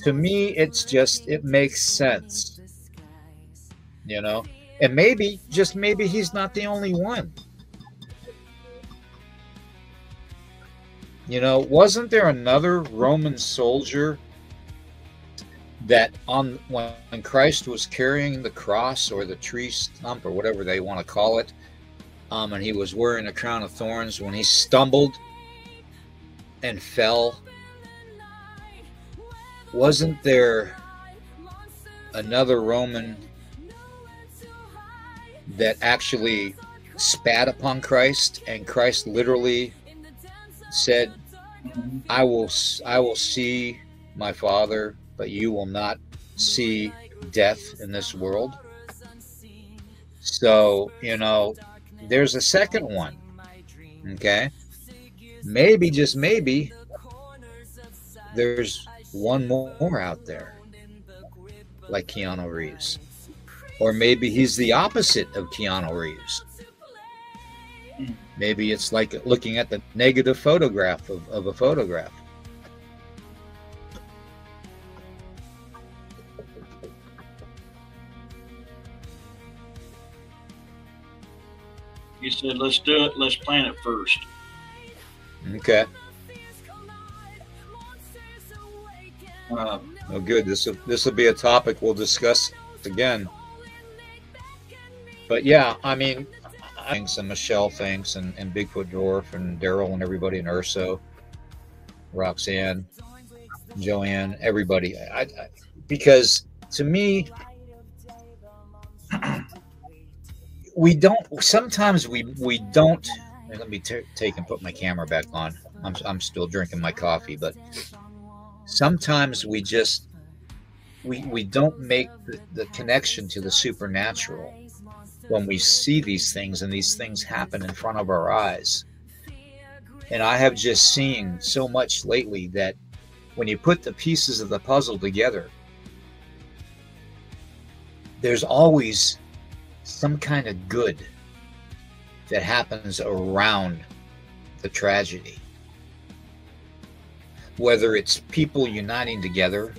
[SPEAKER 2] to me, it makes sense, and maybe, just maybe, he's not the only one. Wasn't there another Roman soldier that when Christ was carrying the cross, or the tree stump, or whatever they want to call it, and he was wearing a crown of thorns, when he stumbled and fell? Wasn't there another Roman that actually spat upon Christ, and Christ literally said, I will see my Father, but you will not see death in this world? So, there's a second one. Okay? Maybe, just maybe, there's one more out there, like Keanu Reeves. Or maybe he's the opposite of Keanu Reeves. Maybe it's like looking at the negative photograph of a photograph.
[SPEAKER 3] He said, let's do it. Let's plan it first.
[SPEAKER 2] Okay.
[SPEAKER 3] Oh,
[SPEAKER 2] good. This will be a topic we'll discuss again. But yeah, I mean, and Michelle thinks, and Bigfoot Dwarf, and Daryl, and everybody, and Urso, Roxanne, Joanne, everybody. Because to me, sometimes we don't. Let me take and put my camera back on. I'm still drinking my coffee, but sometimes we don't make the connection to the supernatural when we see these things, and these things happen in front of our eyes. And I have just seen so much lately that when you put the pieces of the puzzle together, there's always some kind of good that happens around the tragedy. Whether it's people uniting together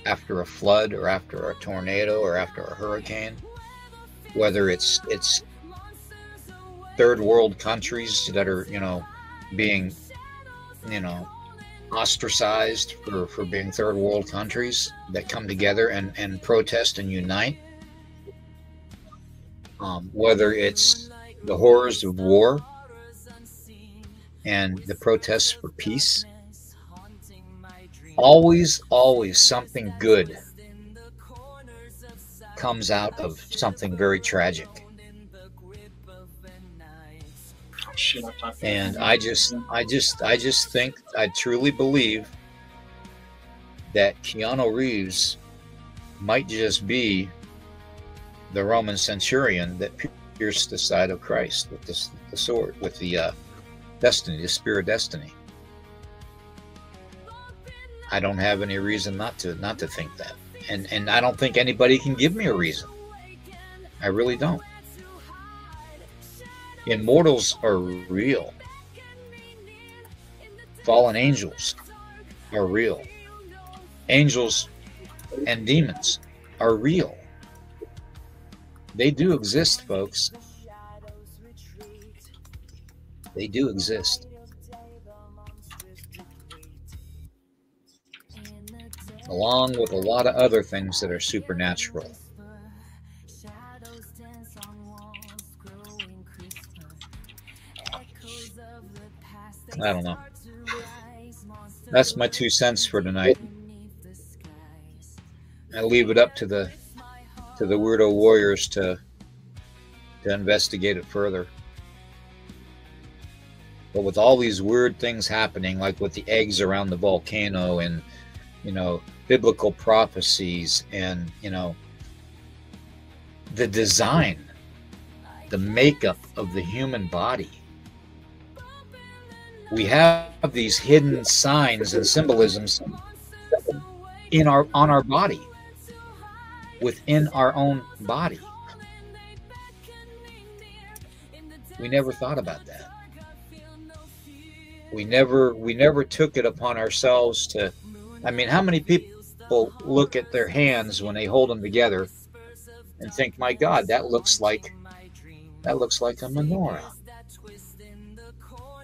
[SPEAKER 2] after a flood, or after a tornado, or after a hurricane, whether it's third world countries that are, being, ostracized for being third world countries, that come together and protest and unite. Whether it's the horrors of war and the protests for peace, always something good comes out of something very tragic. And I just think, I truly believe that Keanu Reeves might just be the Roman centurion that pierced the side of Christ with the sword, with the destiny, the spear of destiny. I don't have any reason not to think that. And I don't think anybody can give me a reason. I really don't. Immortals are real. Fallen angels are real. Angels and demons are real. They do exist, folks. They do exist. along with a lot of other things that are supernatural. I don't know. That's my 2 cents for tonight. I leave it up to the weirdo warriors to investigate it further. But with all these weird things happening, like with the eggs around the volcano, and biblical prophecies, and the design, the makeup of the human body, we have these hidden signs and symbolisms on our body, within our own body. We never thought about that. We never took it upon ourselves to. I mean, how many people look at their hands when they hold them together and think, "My God, that looks like a menorah.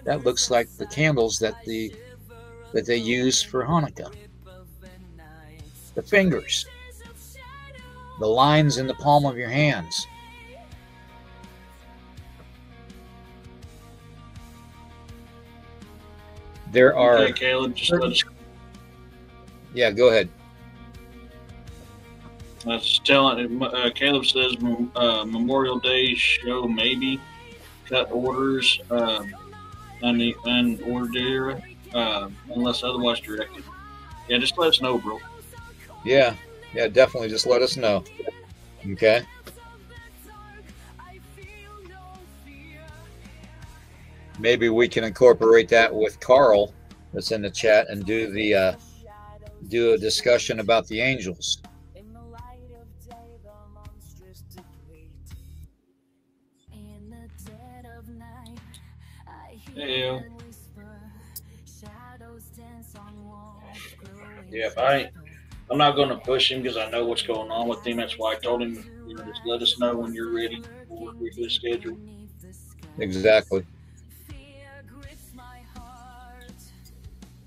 [SPEAKER 2] That looks like the candles that they use for Hanukkah." The fingers, the lines in the palm of your hands. There are.
[SPEAKER 3] Okay, Caleb, just let us.
[SPEAKER 2] Yeah, go ahead.
[SPEAKER 3] I was telling. Caleb says Memorial Day show maybe cut orders unordered unless otherwise directed. Yeah, just let us know, bro.
[SPEAKER 2] Yeah, definitely. Just let us know. Okay. Maybe we can incorporate that with Carl, that's in the chat, and do a discussion about the angels.
[SPEAKER 3] Yeah. Yeah, I'm not going to push him because I know what's going on with him. That's why I told him, just let us know when you're ready. We'll work with his schedule.
[SPEAKER 2] Exactly.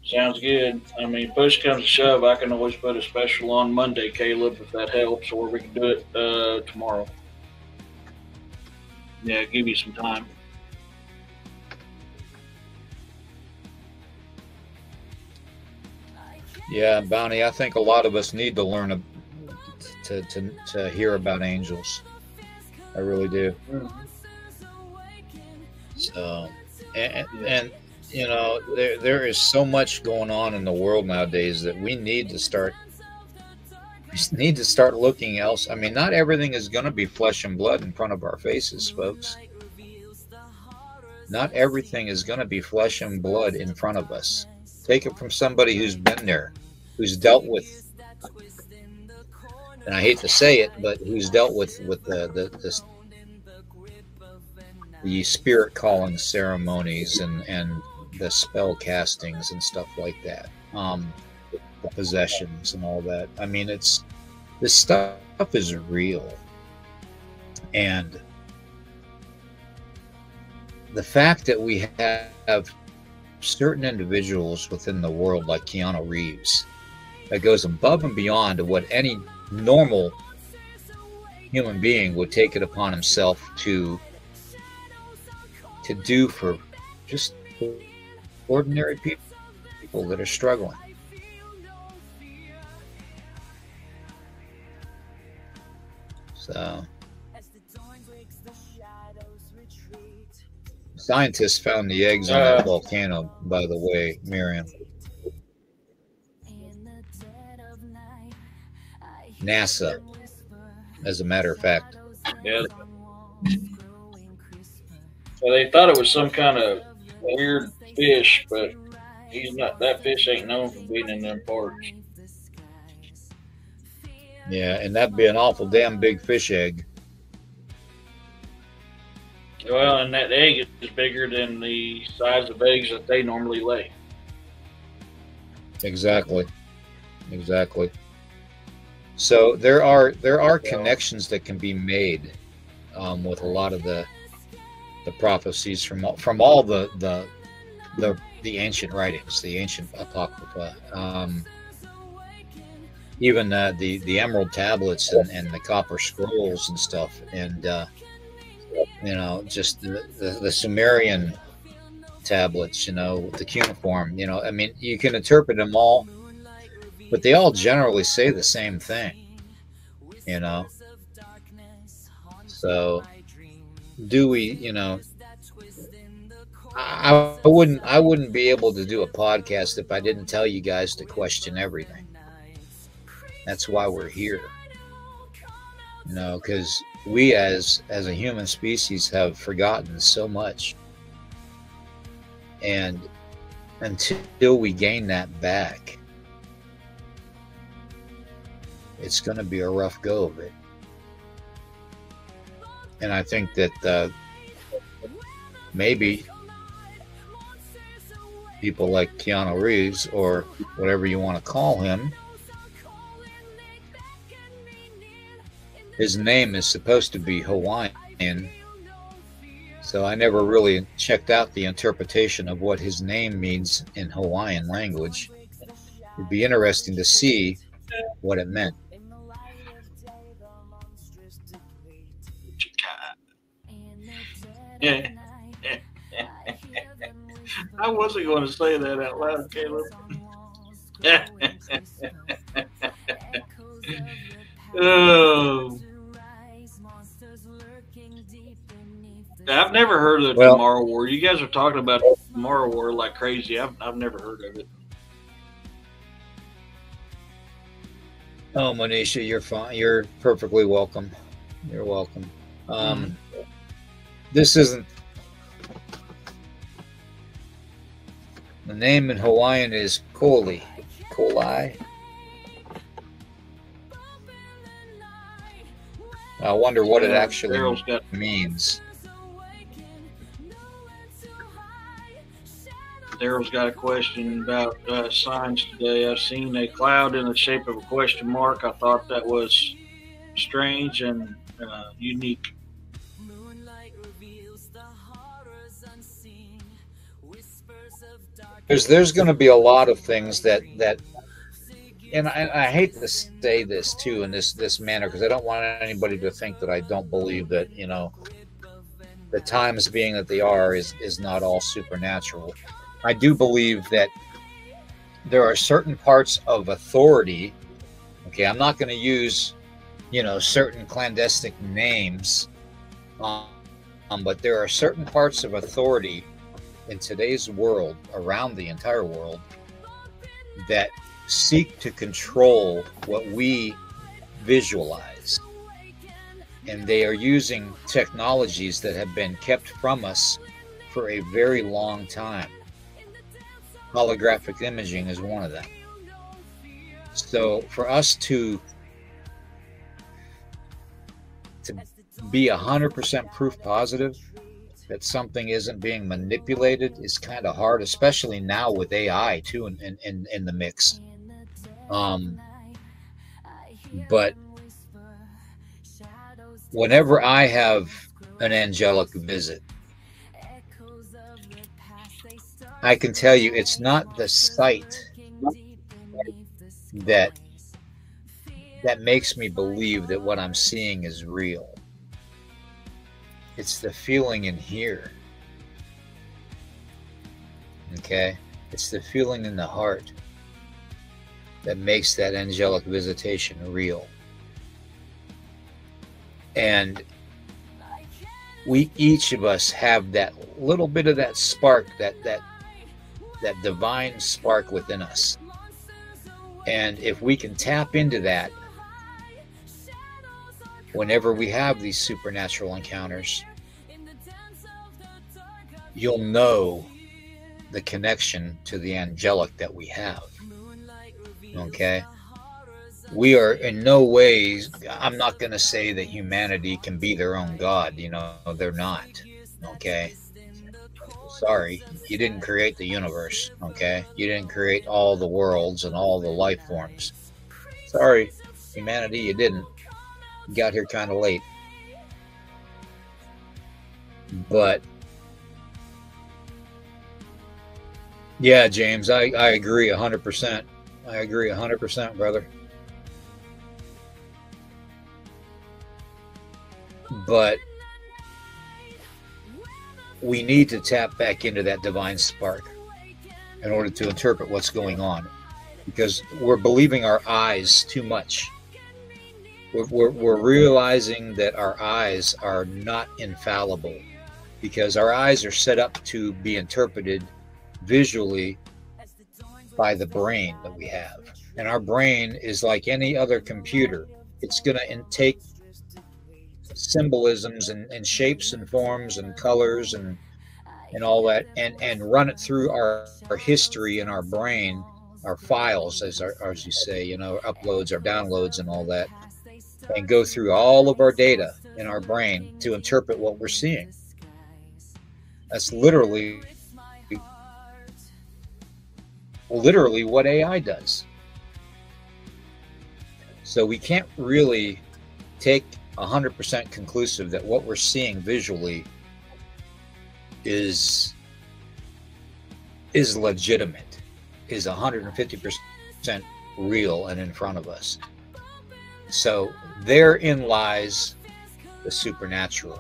[SPEAKER 3] Sounds good. I mean, push comes to shove, I can always put a special on Monday, Caleb, if that helps, or we can do it tomorrow. Yeah, give you some time.
[SPEAKER 2] Yeah, Bounty, I think a lot of us need to learn to hear about angels. I really do. So, and there is so much going on in the world nowadays that we need to start looking else. I mean, not everything is going to be flesh and blood in front of our faces, folks. Not everything is going to be flesh and blood in front of us. Take it from somebody who's been there, who's dealt with, and I hate to say it, but who's dealt with the spirit calling ceremonies and the spell castings and stuff like that, the possessions and all that. I mean, this stuff is real, and the fact that we have certain individuals within the world like Keanu Reeves that goes above and beyond to what any normal human being would take it upon himself to do for just ordinary people that are struggling. So scientists found the eggs on that volcano, by the way, Miriam. NASA, as a matter of fact.
[SPEAKER 3] Yeah. So they thought it was some kind of weird fish, but he's not. That fish ain't known for being in them parts.
[SPEAKER 2] Yeah, and that'd be an awful damn big fish egg.
[SPEAKER 3] Well, and that egg is bigger than the size of eggs that they normally lay.
[SPEAKER 2] Exactly. So there are connections that can be made with a lot of the prophecies from all the ancient writings, the ancient apocrypha. even the emerald tablets and the copper scrolls and stuff, and you know, just the Sumerian tablets, you know, the cuneiform, you know, I mean, you can interpret them all, but they all generally say the same thing, you know. So do we, you know, I wouldn't be able to do a podcast if I didn't tell you guys to question everything. That's why we're here, you know, because we as a human species have forgotten so much, and until we gain that back, it's going to be a rough go of it. And I think that maybe people like Keanu Reeves, or whatever you want to call him, his name is supposed to be Hawaiian, so I never really checked out the interpretation of what his name means in Hawaiian language. It'd be interesting to see what it meant.
[SPEAKER 3] Yeah. I wasn't going to say that out loud, Caleb. Oh. I've never heard of the Tomorrow War. You guys are talking about Tomorrow War like crazy. I've never heard of it.
[SPEAKER 2] Oh, Manisha, you're fine. You're perfectly welcome. You're welcome. This isn't. The name in Hawaiian is Koli. Koli. I wonder what it actually means.
[SPEAKER 3] Daryl's got a question about signs today. I've seen a cloud in the shape of a question mark. I thought that was strange and unique.
[SPEAKER 2] There's going to be a lot of things that and I hate to say this too in this manner, because I don't want anybody to think that I don't believe that, you know, the times being that they are is not all supernatural. I do believe that there are certain parts of authority. Okay, I'm not going to use, you know, certain clandestine names, but there are certain parts of authority in today's world, around the entire world, that seek to control what we visualize. And they are using technologies that have been kept from us for a very long time. Holographic imaging is one of them. So for us to be 100% proof positive that something isn't being manipulated is kind of hard, especially now with AI too in the mix. But whenever I have an angelic visit, I can tell you it's not the sight that makes me believe that what I'm seeing is real. It's the feeling in here. Okay? It's the feeling in the heart that makes that angelic visitation real. And we, each of us, have that little bit of that spark, that divine spark within us. And if we can tap into that whenever we have these supernatural encounters, you'll know the connection to the angelic that we have. Okay? We are in no ways, I'm not going to say that humanity can be their own God. You know, they're not. Okay? Sorry, you didn't create the universe. Okay? You didn't create all the worlds and all the life forms. Sorry, humanity, you didn't. You got here kind of late. But yeah, James, I agree 100%. I agree 100%, brother. But we need to tap back into that divine spark in order to interpret what's going on, because we're believing our eyes too much. We're realizing that our eyes are not infallible, because our eyes are set up to be interpreted visually by the brain that we have. And our brain is like any other computer. It's going to intake symbolisms and shapes and forms and colors and all that, and run it through our history in our brain, our files, as you say, you know, uploads, our downloads and all that, and go through all of our data in our brain to interpret what we're seeing. That's literally what AI does. So we can't really take 100% conclusive that what we're seeing visually is legitimate, is 150% real and in front of us. So therein lies the supernatural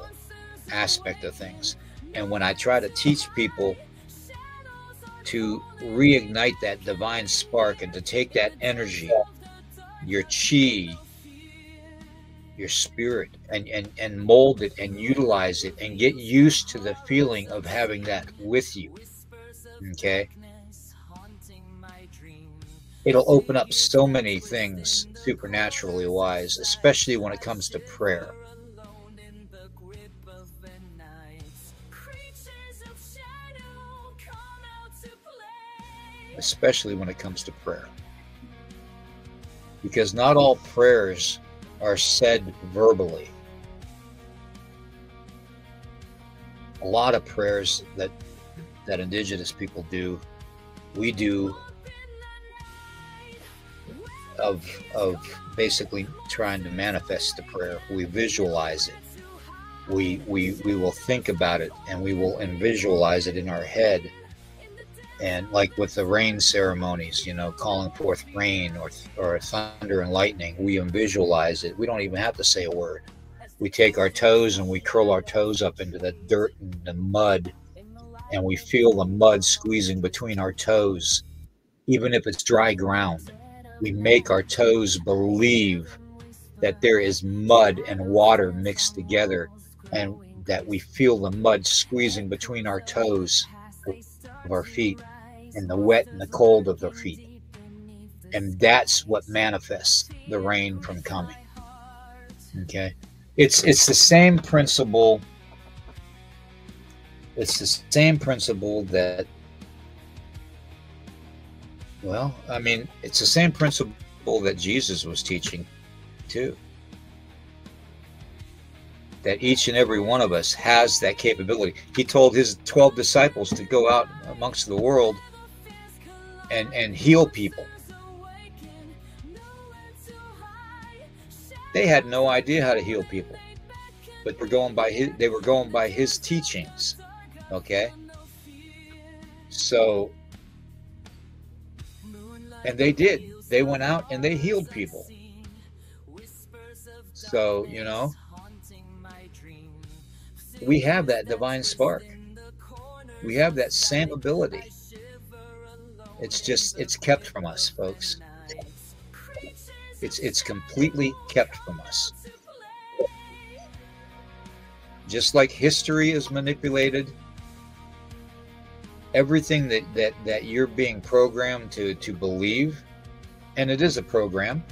[SPEAKER 2] aspect of things. And when I try to teach people to reignite that divine spark and to take that energy, your chi, your spirit, and mold it and utilize it and get used to the feeling of having that with you, okay, it'll open up so many things supernaturally wise, especially when it comes to prayer. Especially when it comes to prayer. Because not all prayers are said verbally. A lot of prayers that indigenous people do, we do of basically trying to manifest the prayer. We visualize it. We will think about it, and we will visualize it in our head. And like with the rain ceremonies, you know, calling forth rain or thunder and lightning, we visualize it. We don't even have to say a word. We take our toes and we curl our toes up into the dirt and the mud, and we feel the mud squeezing between our toes. Even if it's dry ground, we make our toes believe that there is mud and water mixed together, and that we feel the mud squeezing between our toes of our feet, and the wet and the cold of their feet. And that's what manifests the rain from coming. Okay? It's the same principle. It's the same principle that, well, I mean, it's the same principle that Jesus was teaching too. That each and every one of us has that capability. He told his 12 disciples to go out amongst the world and heal people. They had no idea how to heal people, but they were going by his teachings. Okay? So, and they did. They went out and they healed people. So, you know, we have that divine spark. We have that same ability. It's kept from us, folks. It's completely kept from us. Just like history is manipulated, everything that you're being programmed to believe, and it is a program.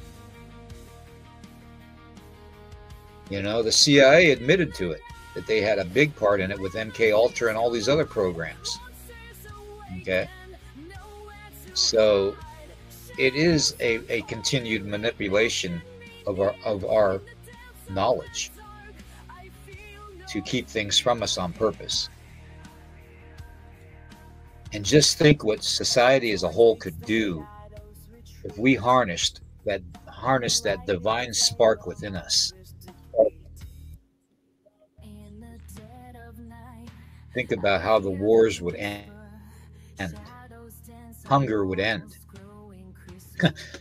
[SPEAKER 2] You know, the CIA admitted to it, that they had a big part in it with MK Ultra and all these other programs. Okay? So it is a continued manipulation of our knowledge to keep things from us on purpose. And just think what society as a whole could do if we harnessed that divine spark within us. Think about how the wars would end. Hunger would end.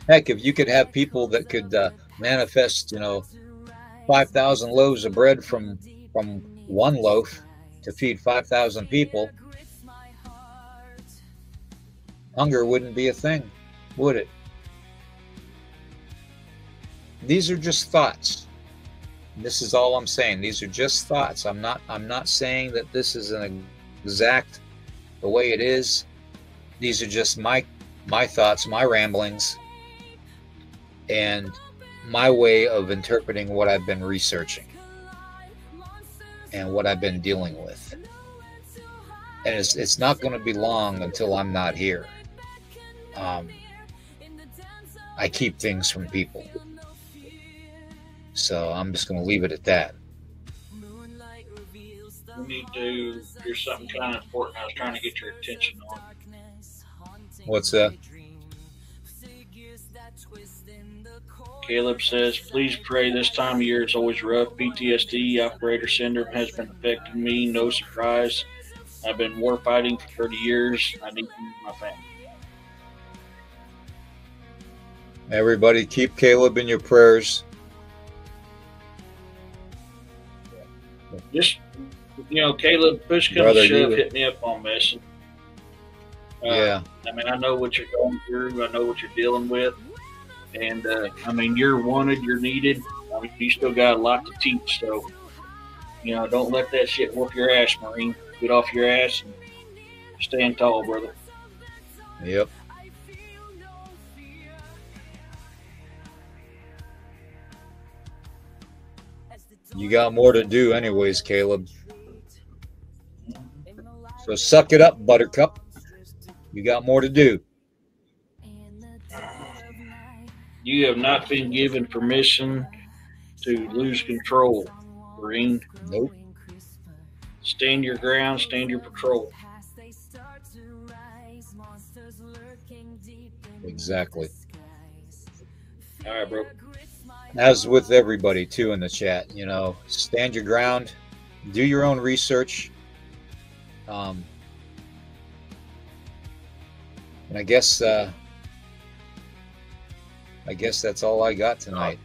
[SPEAKER 2] Heck, if you could have people that could manifest, you know, 5,000 loaves of bread from one loaf to feed 5,000 people, hunger wouldn't be a thing, would it? These are just thoughts. This is all I'm saying. These are just thoughts. I'm not saying that this is an exact the way it is. These are just my thoughts, my ramblings, and my way of interpreting what I've been researching and what I've been dealing with. And it's not going to be long until I'm not here. I keep things from people. So I'm just going to leave it at that.
[SPEAKER 3] We need to do something kind of important. I was trying to get your attention on.
[SPEAKER 2] What's that?
[SPEAKER 3] Caleb says, please pray. This time of year is always rough. PTSD, operator syndrome has been affecting me. No surprise. I've been war fighting for 30 years. I need my family.
[SPEAKER 2] Everybody keep Caleb in your prayers.
[SPEAKER 3] Just, Caleb, push come to shove, hit me up on Messenger.
[SPEAKER 2] Yeah.
[SPEAKER 3] I mean, I know what you're going through. I know what you're dealing with. And, you're wanted, you're needed. I mean, you still got a lot to teach. So, don't let that shit whoop your ass, Marine. Get off your ass and stand tall, brother.
[SPEAKER 2] Yep. You got more to do anyways, Caleb. So suck it up, Buttercup. You got more to do.
[SPEAKER 3] You have not been given permission to lose control, Marine.
[SPEAKER 2] Nope.
[SPEAKER 3] Stand your ground, stand your patrol.
[SPEAKER 2] Exactly.
[SPEAKER 3] All right, bro.
[SPEAKER 2] As with everybody, too, in the chat, stand your ground, do your own research. And I guess that's all I got tonight.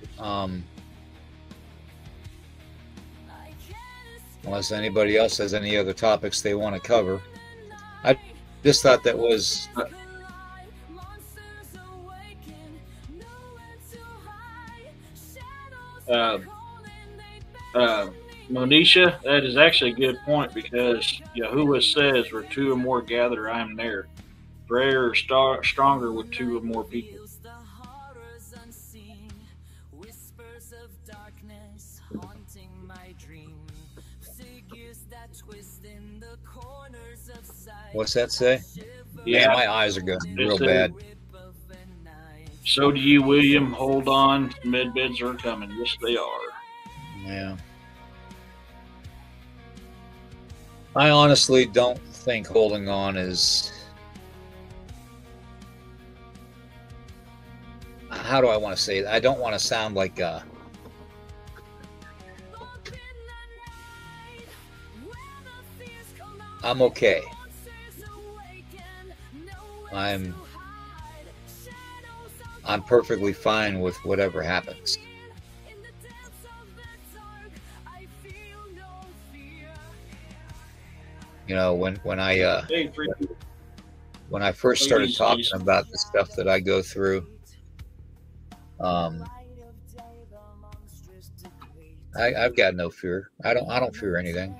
[SPEAKER 2] Unless anybody else has any other topics they want to cover. I just thought that was...
[SPEAKER 3] Monisha, that is actually a good point because Yahuwah says, where two or more gather, I am there. Prayer is stronger with two or more people.
[SPEAKER 2] What's that say?
[SPEAKER 3] Yeah,
[SPEAKER 2] man, my eyes are going real bad.
[SPEAKER 3] So do you, William. Hold on. Med beds are coming. Yes, they are.
[SPEAKER 2] Yeah. I honestly don't think holding on is... How do I want to say it? I don't want to sound like I'm okay. I'm perfectly fine with whatever happens. When I first started talking about the stuff that I go through, I've got no fear. I don't fear anything.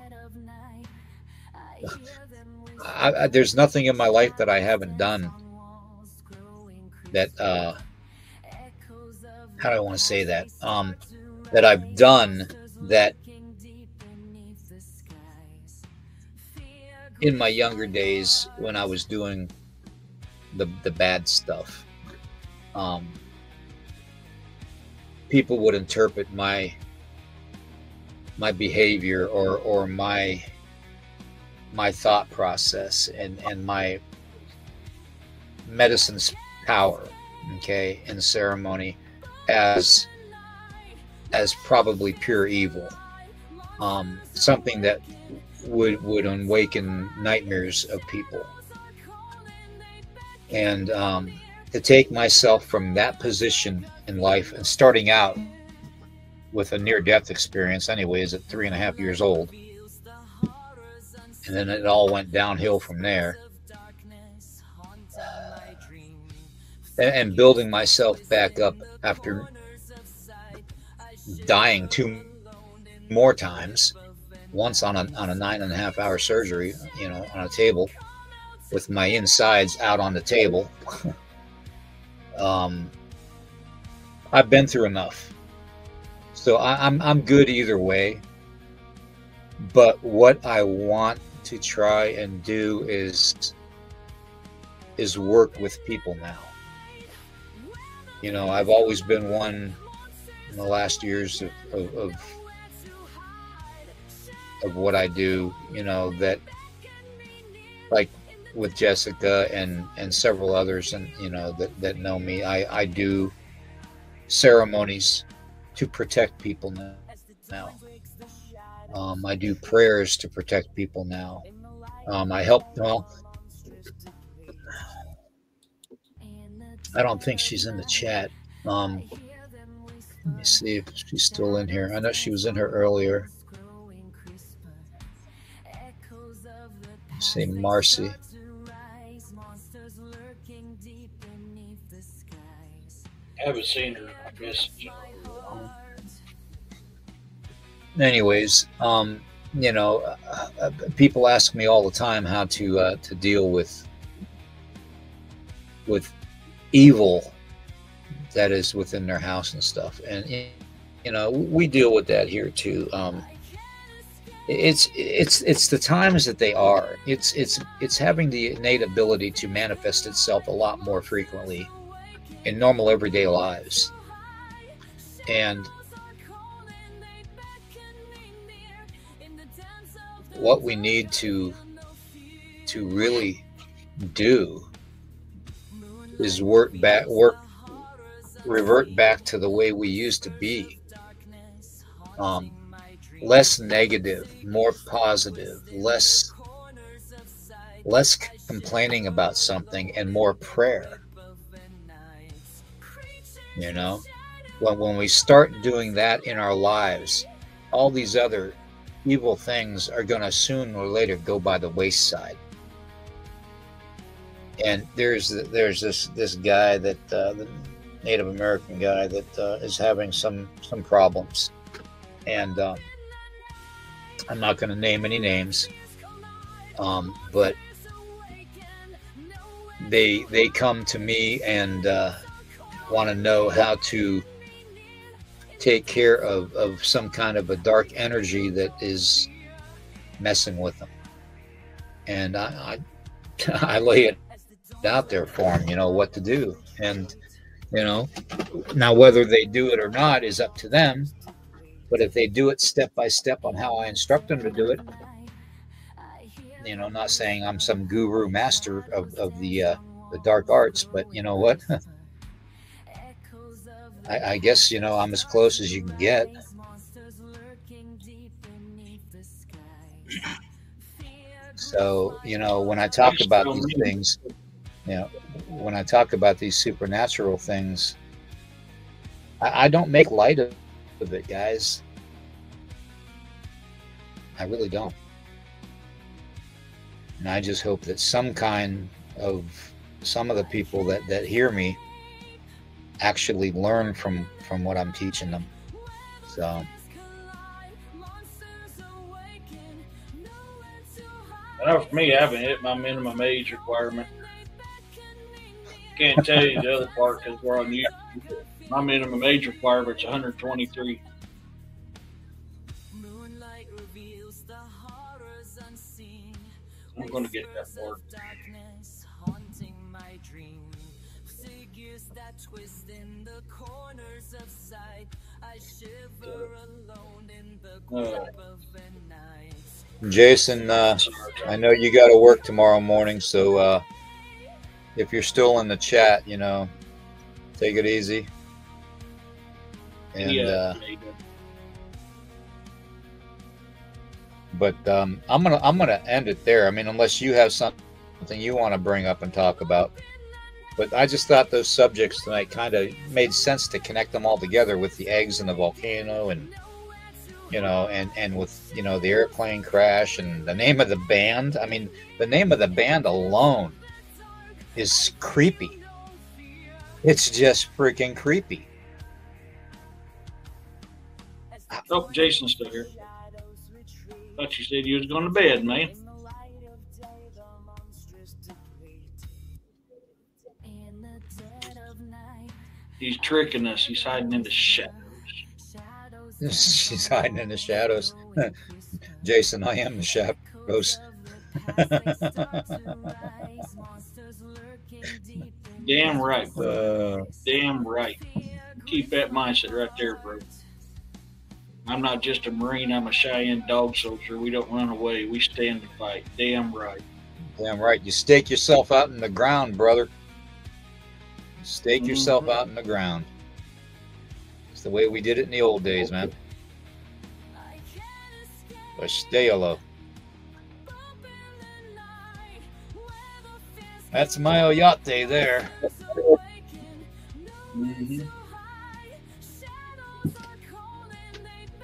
[SPEAKER 2] There's nothing in my life that I haven't done that how do I want to say that that I've done that in my younger days when I was doing the bad stuff, people would interpret my behavior or my thought process and my medicine's power, okay, in ceremony as probably pure evil, something that would awaken nightmares of people. And to take myself from that position in life and starting out with a near-death experience anyways at 3.5 years old. And then it all went downhill from there. And building myself back up after dying 2 more times, once on a 9.5-hour surgery, you know, on a table with my insides out on the table. I've been through enough, so I'm good either way. But what I want to try and do is work with people now. You know, I've always been one in the last years of what I do, you know, that like with Jessica and several others, and you know, that know me, I do ceremonies to protect people now. I do prayers to protect people now. I help, well, I don't think she's in the chat. Let me see if she's still in here. I know she was in here earlier. Let's see, Marcy.
[SPEAKER 3] I haven't seen her message.
[SPEAKER 2] Anyways, you know, people ask me all the time how to deal with evil that is within their house and stuff, and you know, we deal with that here too. It's the times that they are. It's having the innate ability to manifest itself a lot more frequently in normal everyday lives, and what we need to really do is revert back to the way we used to be. Less negative, more positive, less complaining about something, and more prayer. You know, when we start doing that in our lives, all these other evil things are going to sooner or later go by the wayside. And there's this guy that the Native American guy that is having some problems, and I'm not going to name any names, but they come to me and want to know how to take care of some kind of a dark energy that is messing with them, and I lay it out there for them, you know, what to do. And you know, now whether they do it or not is up to them, but if they do it step by step on how I instruct them to do it, you know, not saying I'm some guru master of the dark arts, but you know what, I guess, you know, I'm as close as you can get. So, you know, when I talk about these things, you know, when I talk about these supernatural things, I don't make light of it, guys. I really don't. And I just hope that some of the people that hear me actually learn from what I'm teaching them. So
[SPEAKER 3] I know for me, I haven't hit my minimum age requirement. Can't tell you the other part because we're on YouTube. My minimum age requirement is 123. I'm going to get that part.
[SPEAKER 2] Jason, I know you got to work tomorrow morning, so if you're still in the chat, you know, take it easy. And but I'm gonna end it there. I mean, unless you have something you want to bring up and talk about. But I just thought those subjects tonight kind of made sense to connect them all together with the eggs and the volcano, and and with the airplane crash and the name of the band. I mean, the name of the band alone is creepy. It's just freaking creepy.
[SPEAKER 3] Oh, Jason's still here. Thought you said you was going to bed, man. He's tricking us. He's hiding in the shadows.
[SPEAKER 2] She's hiding in the shadows. Jason, I am the shadows.
[SPEAKER 3] Damn right. Damn right. Keep that mindset right there, bro. I'm not just a Marine. I'm a Cheyenne dog soldier. We don't run away. We stand to fight. Damn right.
[SPEAKER 2] Damn right. You stake yourself out in the ground, brother. Stake yourself out in the ground. It's the way we did it in the old days, man. But stay low. That's my Oyate there.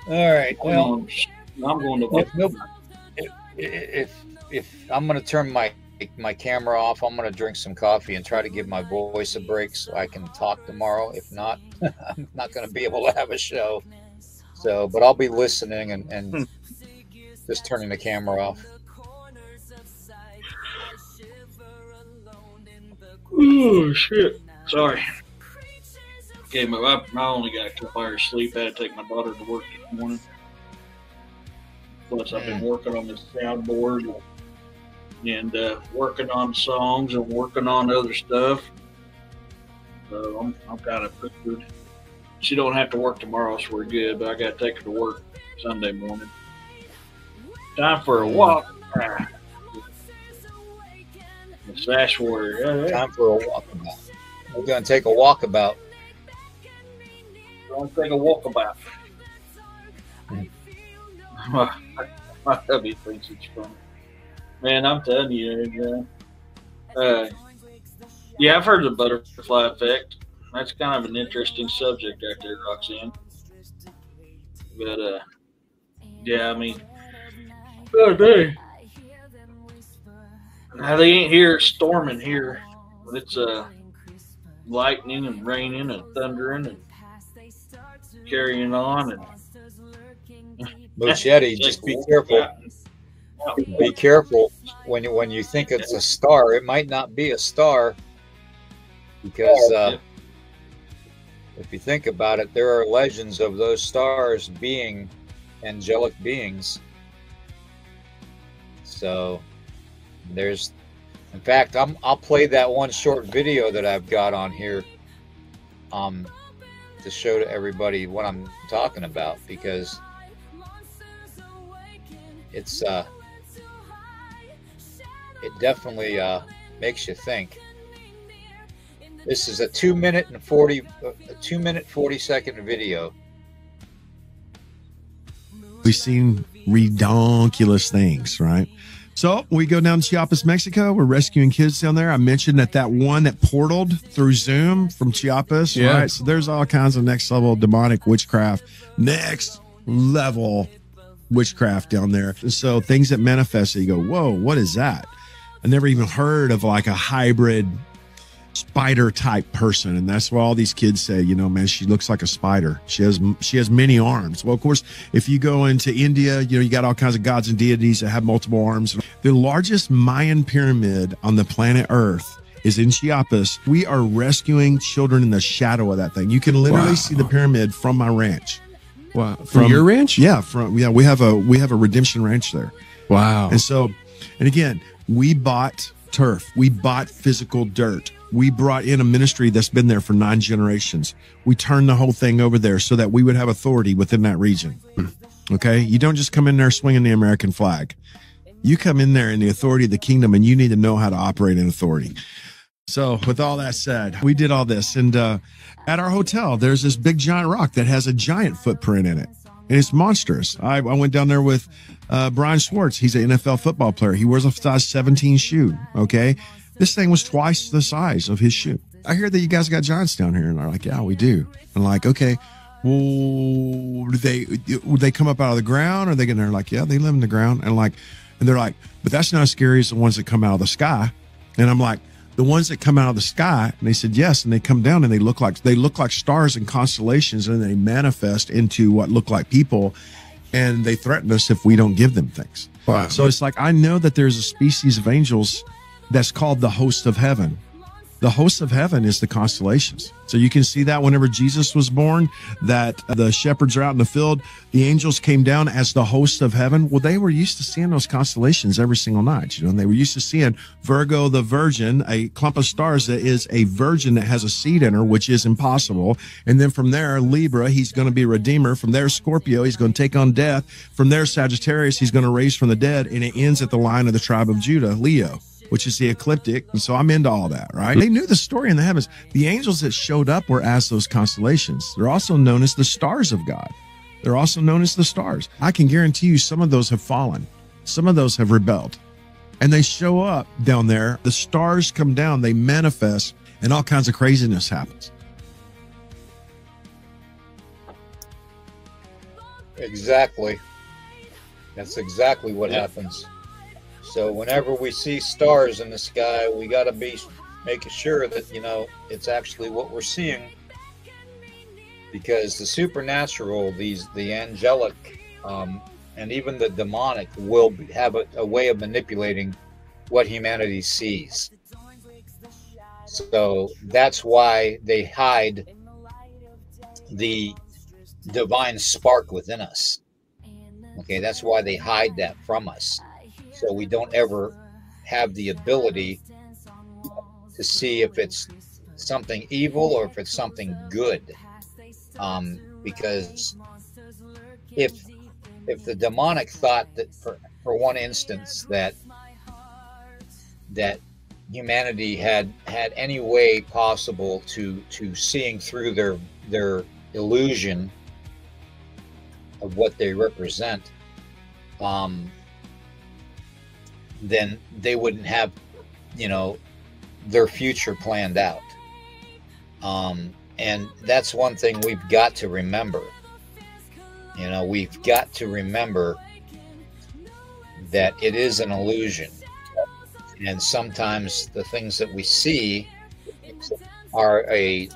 [SPEAKER 2] All right. Well,
[SPEAKER 3] I'm going to.
[SPEAKER 2] If I'm going to turn my camera off, I'm going to drink some coffee and try to give my voice a break so I can talk tomorrow. If not, I'm not going to be able to have a show. So, but I'll be listening and just turning the camera off.
[SPEAKER 3] Oh shit! Sorry. Okay, I only got a couple hours sleep. I had to take my daughter to work this morning. Plus, I've been working on this soundboard and working on songs and working on other stuff. So I'm kind of good. She don't have to work tomorrow, so we're good. But I got to take her to work Sunday morning. Time for a walk. The Sash Warrior.
[SPEAKER 2] Time for a walkabout. We're going to take a walkabout.
[SPEAKER 3] We're going to take a walkabout. My hubby thinks it's funny. Man, I'm telling you. Yeah, I've heard of the butterfly effect. That's kind of an interesting subject right there, Roxanne. But, yeah, I mean, oh, dang. Now, they ain't here storming here. It's lightning and raining and thundering and carrying on. And
[SPEAKER 2] Muchetti, just be careful. Be careful when you think it's a star. It might not be a star because if you think about it, there are legends of those stars being angelic beings. So there's, in fact, I'll play that one short video that I've got on here to show to everybody what I'm talking about, because it's it definitely makes you think. This is a 2 minute 40 second video.
[SPEAKER 4] We've seen redonkulous things, right? So we go down to Chiapas, Mexico. We're rescuing kids down there. I mentioned that one that portaled through Zoom from Chiapas, right? So there's all kinds of next level demonic witchcraft, next level witchcraft down there. And so things that manifest, you go, whoa, what is that? I never even heard of like a hybrid spider type person, and that's why all these kids say, man, she looks like a spider. She has many arms. Well, of course, if you go into India, you got all kinds of gods and deities that have multiple arms. The largest Mayan pyramid on the planet Earth is in Chiapas. We are rescuing children in the shadow of that thing. You can literally see the pyramid from my ranch.
[SPEAKER 5] Wow, from your ranch?
[SPEAKER 4] Yeah, we have a redemption ranch there.
[SPEAKER 5] Wow.
[SPEAKER 4] And again, we bought turf. We bought physical dirt. We brought in a ministry that's been there for 9 generations. We turned the whole thing over there so that we would have authority within that region. Okay? You don't just come in there swinging the American flag. You come in there in the authority of the kingdom, and you need to know how to operate in authority. So with all that said, we did all this. And at our hotel, there's this big giant rock that has a giant footprint in it. And it's monstrous. I went down there with Brian Schwartz. He's an NFL football player. He wears a size 17 shoe. Okay. This thing was twice the size of his shoe. I hear that you guys got giants down here. And they're like, yeah, we do. I'm like, okay, well, would they come up out of the ground? Or are they getting there? Like, yeah, they live in the ground. And they're like, but that's not as scary as the ones that come out of the sky. And I'm like, the ones that come out of the sky? And they said, yes. And they come down and they look like stars and constellations, and they manifest into what look like people. And they threaten us if we don't give them things.
[SPEAKER 5] Wow.
[SPEAKER 4] So it's like, I know that there's a species of angels that's called the host of heaven. The host of heaven is the constellations. So you can see that whenever Jesus was born, that the shepherds are out in the field, the angels came down as the host of heaven. Well, they were used to seeing those constellations every single night, and they were used to seeing Virgo, the virgin, a clump of stars that is a virgin that has a seed in her, which is impossible. And then from there, Libra, he's going to be a redeemer. From there, Scorpio, he's going to take on death. From there, Sagittarius, he's going to raise from the dead. And it ends at the line of the tribe of Judah, Leo, which is the ecliptic. And so I'm into all that, right? They knew the story in the heavens. The angels that showed up were as those constellations. They're also known as the stars of God. They're also known as the stars. I can guarantee you some of those have fallen. Some of those have rebelled. And they show up down there. The stars come down, they manifest, and all kinds of craziness happens.
[SPEAKER 2] Exactly. That's exactly what happens. So whenever we see stars in the sky, we got to be making sure that, it's actually what we're seeing. Because the supernatural, the angelic, and even the demonic will have a way of manipulating what humanity sees. So that's why they hide the divine spark within us. Okay, that's why they hide that from us. So we don't ever have the ability to see if it's something evil or if it's something good. Because if the demonic thought that for one instance that humanity had any way possible to seeing through their illusion of what they represent, then they wouldn't have, their future planned out. And that's one thing we've got to remember. We've got to remember that it is an illusion. And sometimes the things that we see are a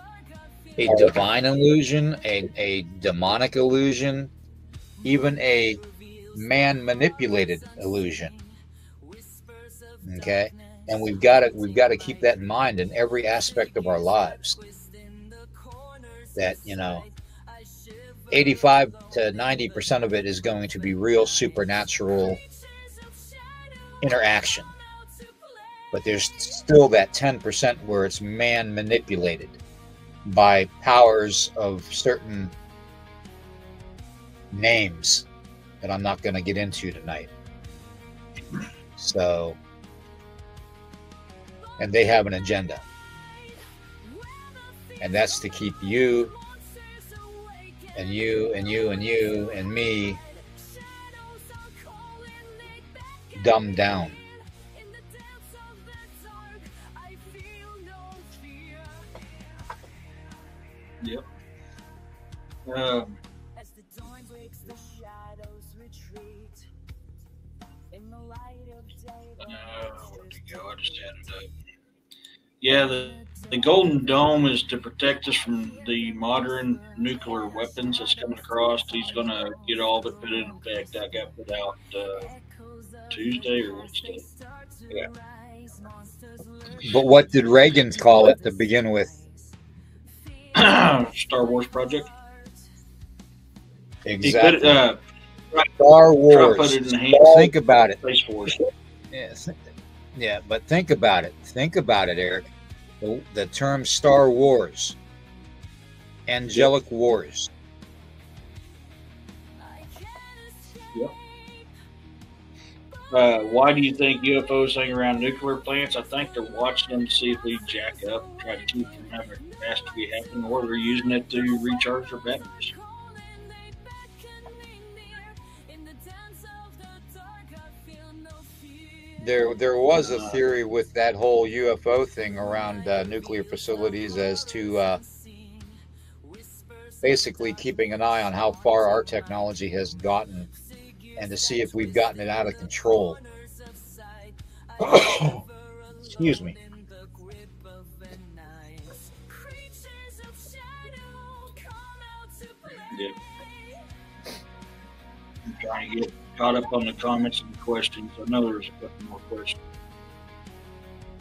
[SPEAKER 2] divine illusion, a demonic illusion, even a man-manipulated illusion. Okay, and we've got to keep that in mind in every aspect of our lives. That 85 to 90% of it is going to be real supernatural interaction, but there's still that 10% where it's man manipulated by powers of certain names that I'm not going to get into tonight. So, and they have an agenda, and that's to keep you and you and you and you and me dumbed down.
[SPEAKER 3] Yep. Where'd it go? I just had it up. Yeah, the Golden Dome is to protect us from the modern nuclear weapons that's coming across. He's going to get all of it put in effect. That got put out Tuesday or Wednesday. Yeah.
[SPEAKER 2] But what did Reagan call it to begin with?
[SPEAKER 3] Star Wars project.
[SPEAKER 2] Exactly.
[SPEAKER 3] Put
[SPEAKER 2] Star Wars.
[SPEAKER 3] Put it in the hands.
[SPEAKER 2] Think about it.
[SPEAKER 3] Space Force.
[SPEAKER 2] Yes. Yeah, but think about it. Think about it, Eric. The term Star Wars, angelic wars.
[SPEAKER 3] Yep. Why do you think UFOs hang around nuclear plants? I think they're watching them to see if we jack up and try to keep from having a catastrophe happen, or they're using it to recharge their batteries.
[SPEAKER 2] There was a theory with that whole UFO thing around nuclear facilities as to basically keeping an eye on how far our technology has gotten and to see if we've gotten it out of control. Excuse me.
[SPEAKER 3] Yeah. I'm trying to get caught up on the comments and the questions. I know there's a couple more questions.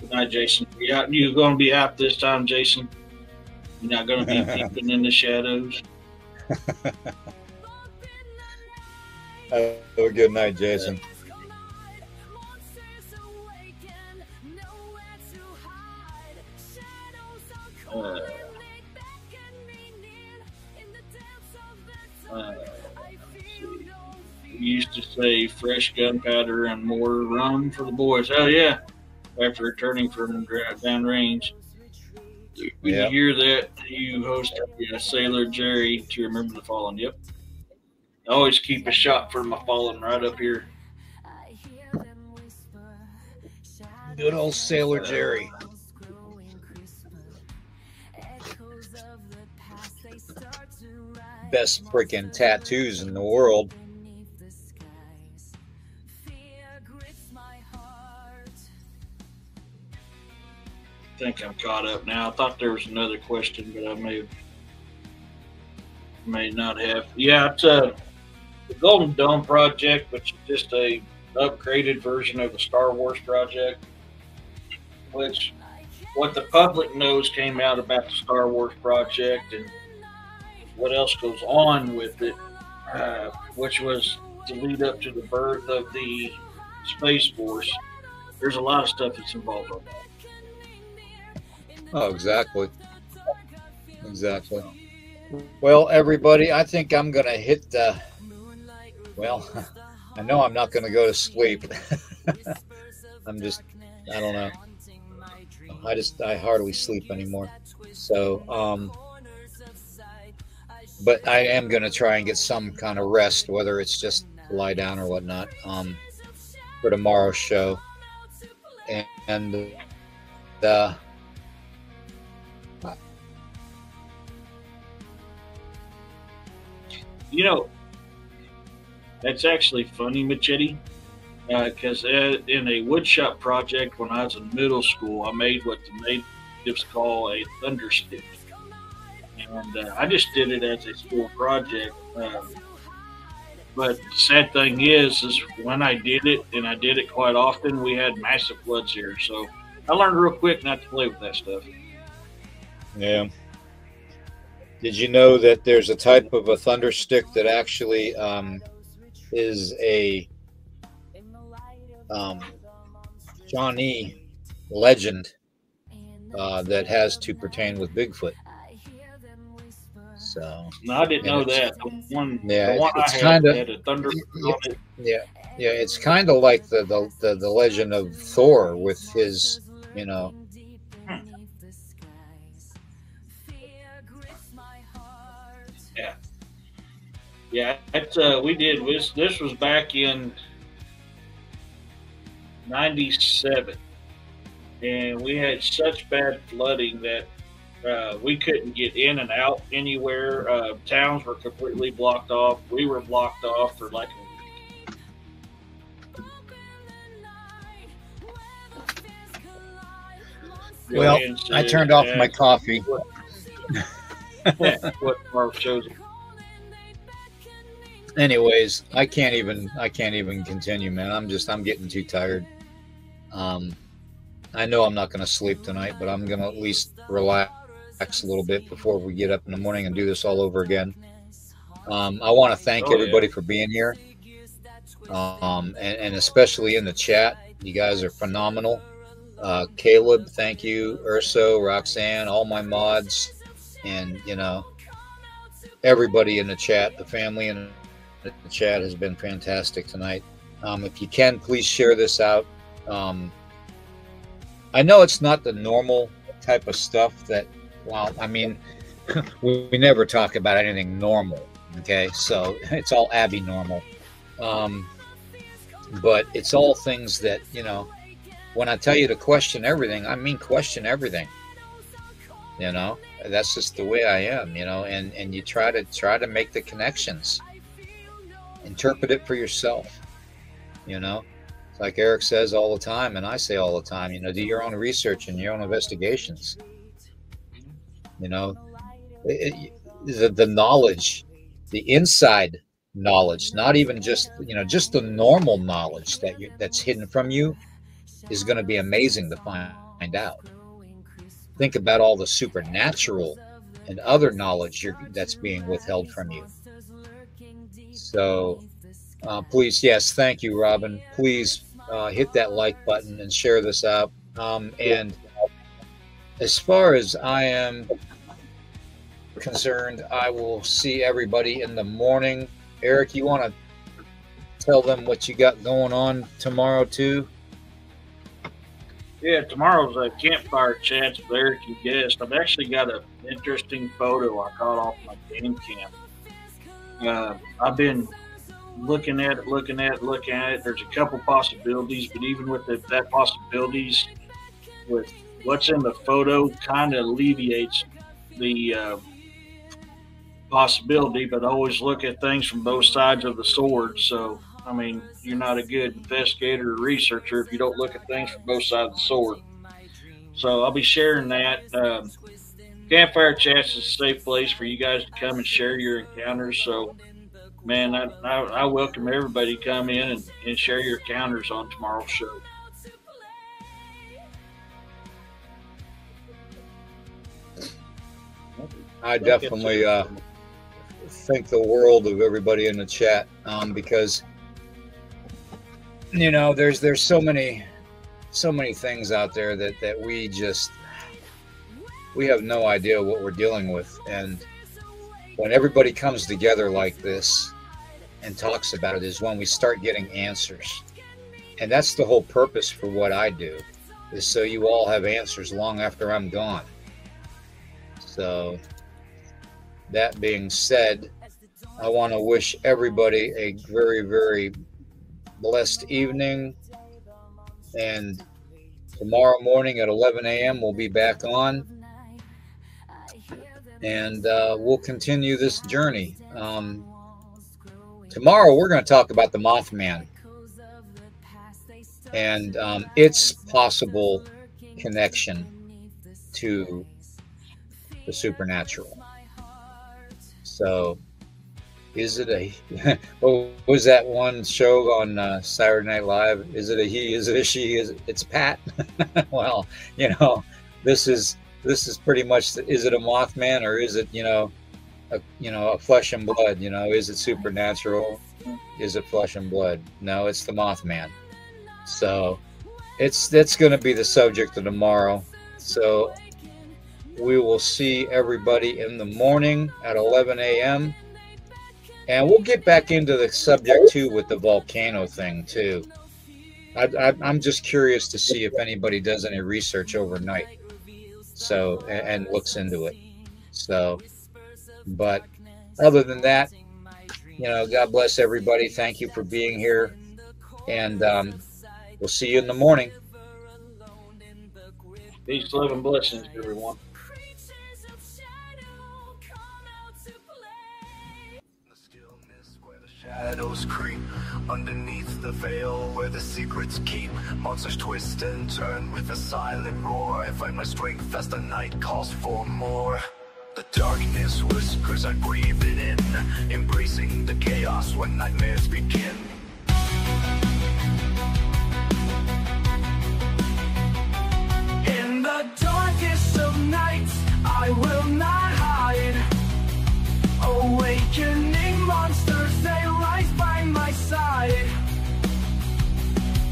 [SPEAKER 3] Good night, Jason. You're going to be out this time, Jason? You're not going to be peeping in the shadows?
[SPEAKER 2] Have a good night, Jason.
[SPEAKER 3] We used to say fresh gunpowder and more rum for the boys. Oh, yeah. After returning from downrange. When you hear that, you hosted Sailor Jerry to remember the fallen. Yep. I always keep a shot for my fallen right up here.
[SPEAKER 2] Good old Sailor Jerry. Best freaking tattoos in the world.
[SPEAKER 3] I think I'm caught up now. I thought there was another question, but I may not have. Yeah, it's the Golden Dome project, which is just a upgraded version of the Star Wars project, which what the public knows came out about the Star Wars project and what else goes on with it, which was to lead up to the birth of the Space Force. There's a lot of stuff that's involved on that.
[SPEAKER 2] Oh, exactly. Exactly. Well, everybody, I think I'm going to hit the... Well, I know I'm not going to go to sleep. I don't know. I hardly sleep anymore. So, but I am going to try and get some kind of rest, whether it's just lie down or whatnot, for tomorrow's show. And
[SPEAKER 3] you know, that's actually funny, Machete, because in a woodshop project when I was in middle school, I made what the natives call a thunder stick. And I just did it as a school project. But the sad thing is when I did it, and I did it quite often, we had massive floods here. So I learned real quick not to play with that stuff.
[SPEAKER 2] Yeah. Did you know that there's a type of a thunder stick that actually is a Shawnee legend that has to pertain with Bigfoot? So
[SPEAKER 3] no, I didn't know that. The one
[SPEAKER 2] it's
[SPEAKER 3] I
[SPEAKER 2] kind of
[SPEAKER 3] had a thunder.
[SPEAKER 2] Yeah, it's kind of like the legend of Thor with his, you know.
[SPEAKER 3] Yeah, that's we did. This was back in '97, and we had such bad flooding that we couldn't get in and out anywhere. Towns were completely blocked off. We were blocked off for like a week.
[SPEAKER 2] Well, I turned off my coffee.
[SPEAKER 3] What our shows.
[SPEAKER 2] Anyways, I can't even continue, man. I'm getting too tired. I know I'm not going to sleep tonight, but I'm going to at least relax a little bit before we get up in the morning and do this all over again. I want to thank everybody for being here, and especially in the chat. You guys are phenomenal. Caleb, thank you. Urso, Roxanne, all my mods, and everybody in the chat, the family in the chat has been fantastic tonight. If you can, please share this out. I know it's not the normal type of stuff that, well, I mean, we never talk about anything normal, okay? So it's all abnormal. But it's all things that, you know, when I tell you to question everything, I mean question everything. You know, that's just the way I am, you know, and you try to make the connections. Interpret it for yourself, you know. It's like Eric says all the time, and I say all the time, you know, do your own research and your own investigations. You know, the knowledge, the inside knowledge, not even just, you know, just the normal knowledge that's hidden from you is going to be amazing to find out. Think about all the supernatural and other knowledge that's being withheld from you. So please, yes, thank you, Robin. Please hit that like button and share this out. And as far as I am concerned, I will see everybody in the morning. Eric, you want to tell them what you got going on tomorrow too?
[SPEAKER 3] Yeah, tomorrow's a campfire chats with Eric and guest. I've actually got an interesting photo I caught off my game cam. I've been looking at it. There's a couple possibilities, but even with that possibilities, with what's in the photo, kind of alleviates the possibility. But I always look at things from both sides of the sword. So, I mean, you're not a good investigator or researcher if you don't look at things from both sides of the sword. So I'll be sharing that. Campfire Chats is a safe place for you guys to come and share your encounters. So, man, I welcome everybody to come in and share your encounters on tomorrow's show.
[SPEAKER 2] I definitely think the world of everybody in the chat because, you know, there's so many things out there that we have no idea what we're dealing with. And when everybody comes together like this and talks about it is when we start getting answers. And that's the whole purpose for what I do, is so you all have answers long after I'm gone. So that being said, I want to wish everybody a very, very blessed evening. And tomorrow morning at 11 a.m. we'll be back on. And we'll continue this journey. Tomorrow we're going to talk about the Mothman and its possible connection to the supernatural. So, is it a what was that one show on Saturday Night Live? Is it a he? Is it a she? It's Pat? Well, you know, this is pretty much. Is it a Mothman or is it a flesh and blood? You know, is it supernatural? Is it flesh and blood? No, it's the Mothman. So, that's going to be the subject of tomorrow. So, we will see everybody in the morning at 11 a.m. And we'll get back into the subject too with the volcano thing too. I'm just curious to see if anybody does any research overnight, so and looks into it. So, but other than that, you know, God bless everybody. Thank you for being here, and we'll see you in the morning.
[SPEAKER 3] Peace, love, and blessings, everyone.
[SPEAKER 6] Shadows creep underneath the veil where the secrets keep. Monsters twist and turn with a silent roar. I find my strength as the night calls for more. The darkness whispers, I breathe it in, embracing the chaos when nightmares begin. In the darkest of nights, I will not hide. Awakening monsters, they rise by my side.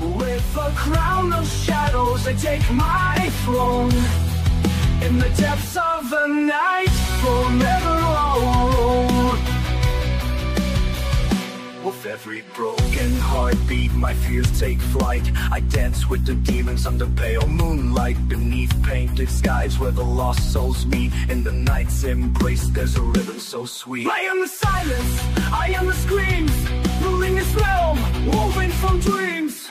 [SPEAKER 6] With a crown of shadows, I take my throne. In the depths of the night, forever alone. With every broken heartbeat, my fears take flight. I dance with the demons under pale moonlight, beneath painted skies where the lost souls meet. In the night's embrace there's a rhythm so sweet. I am the silence, I am the screams, ruling this realm, woven from dreams.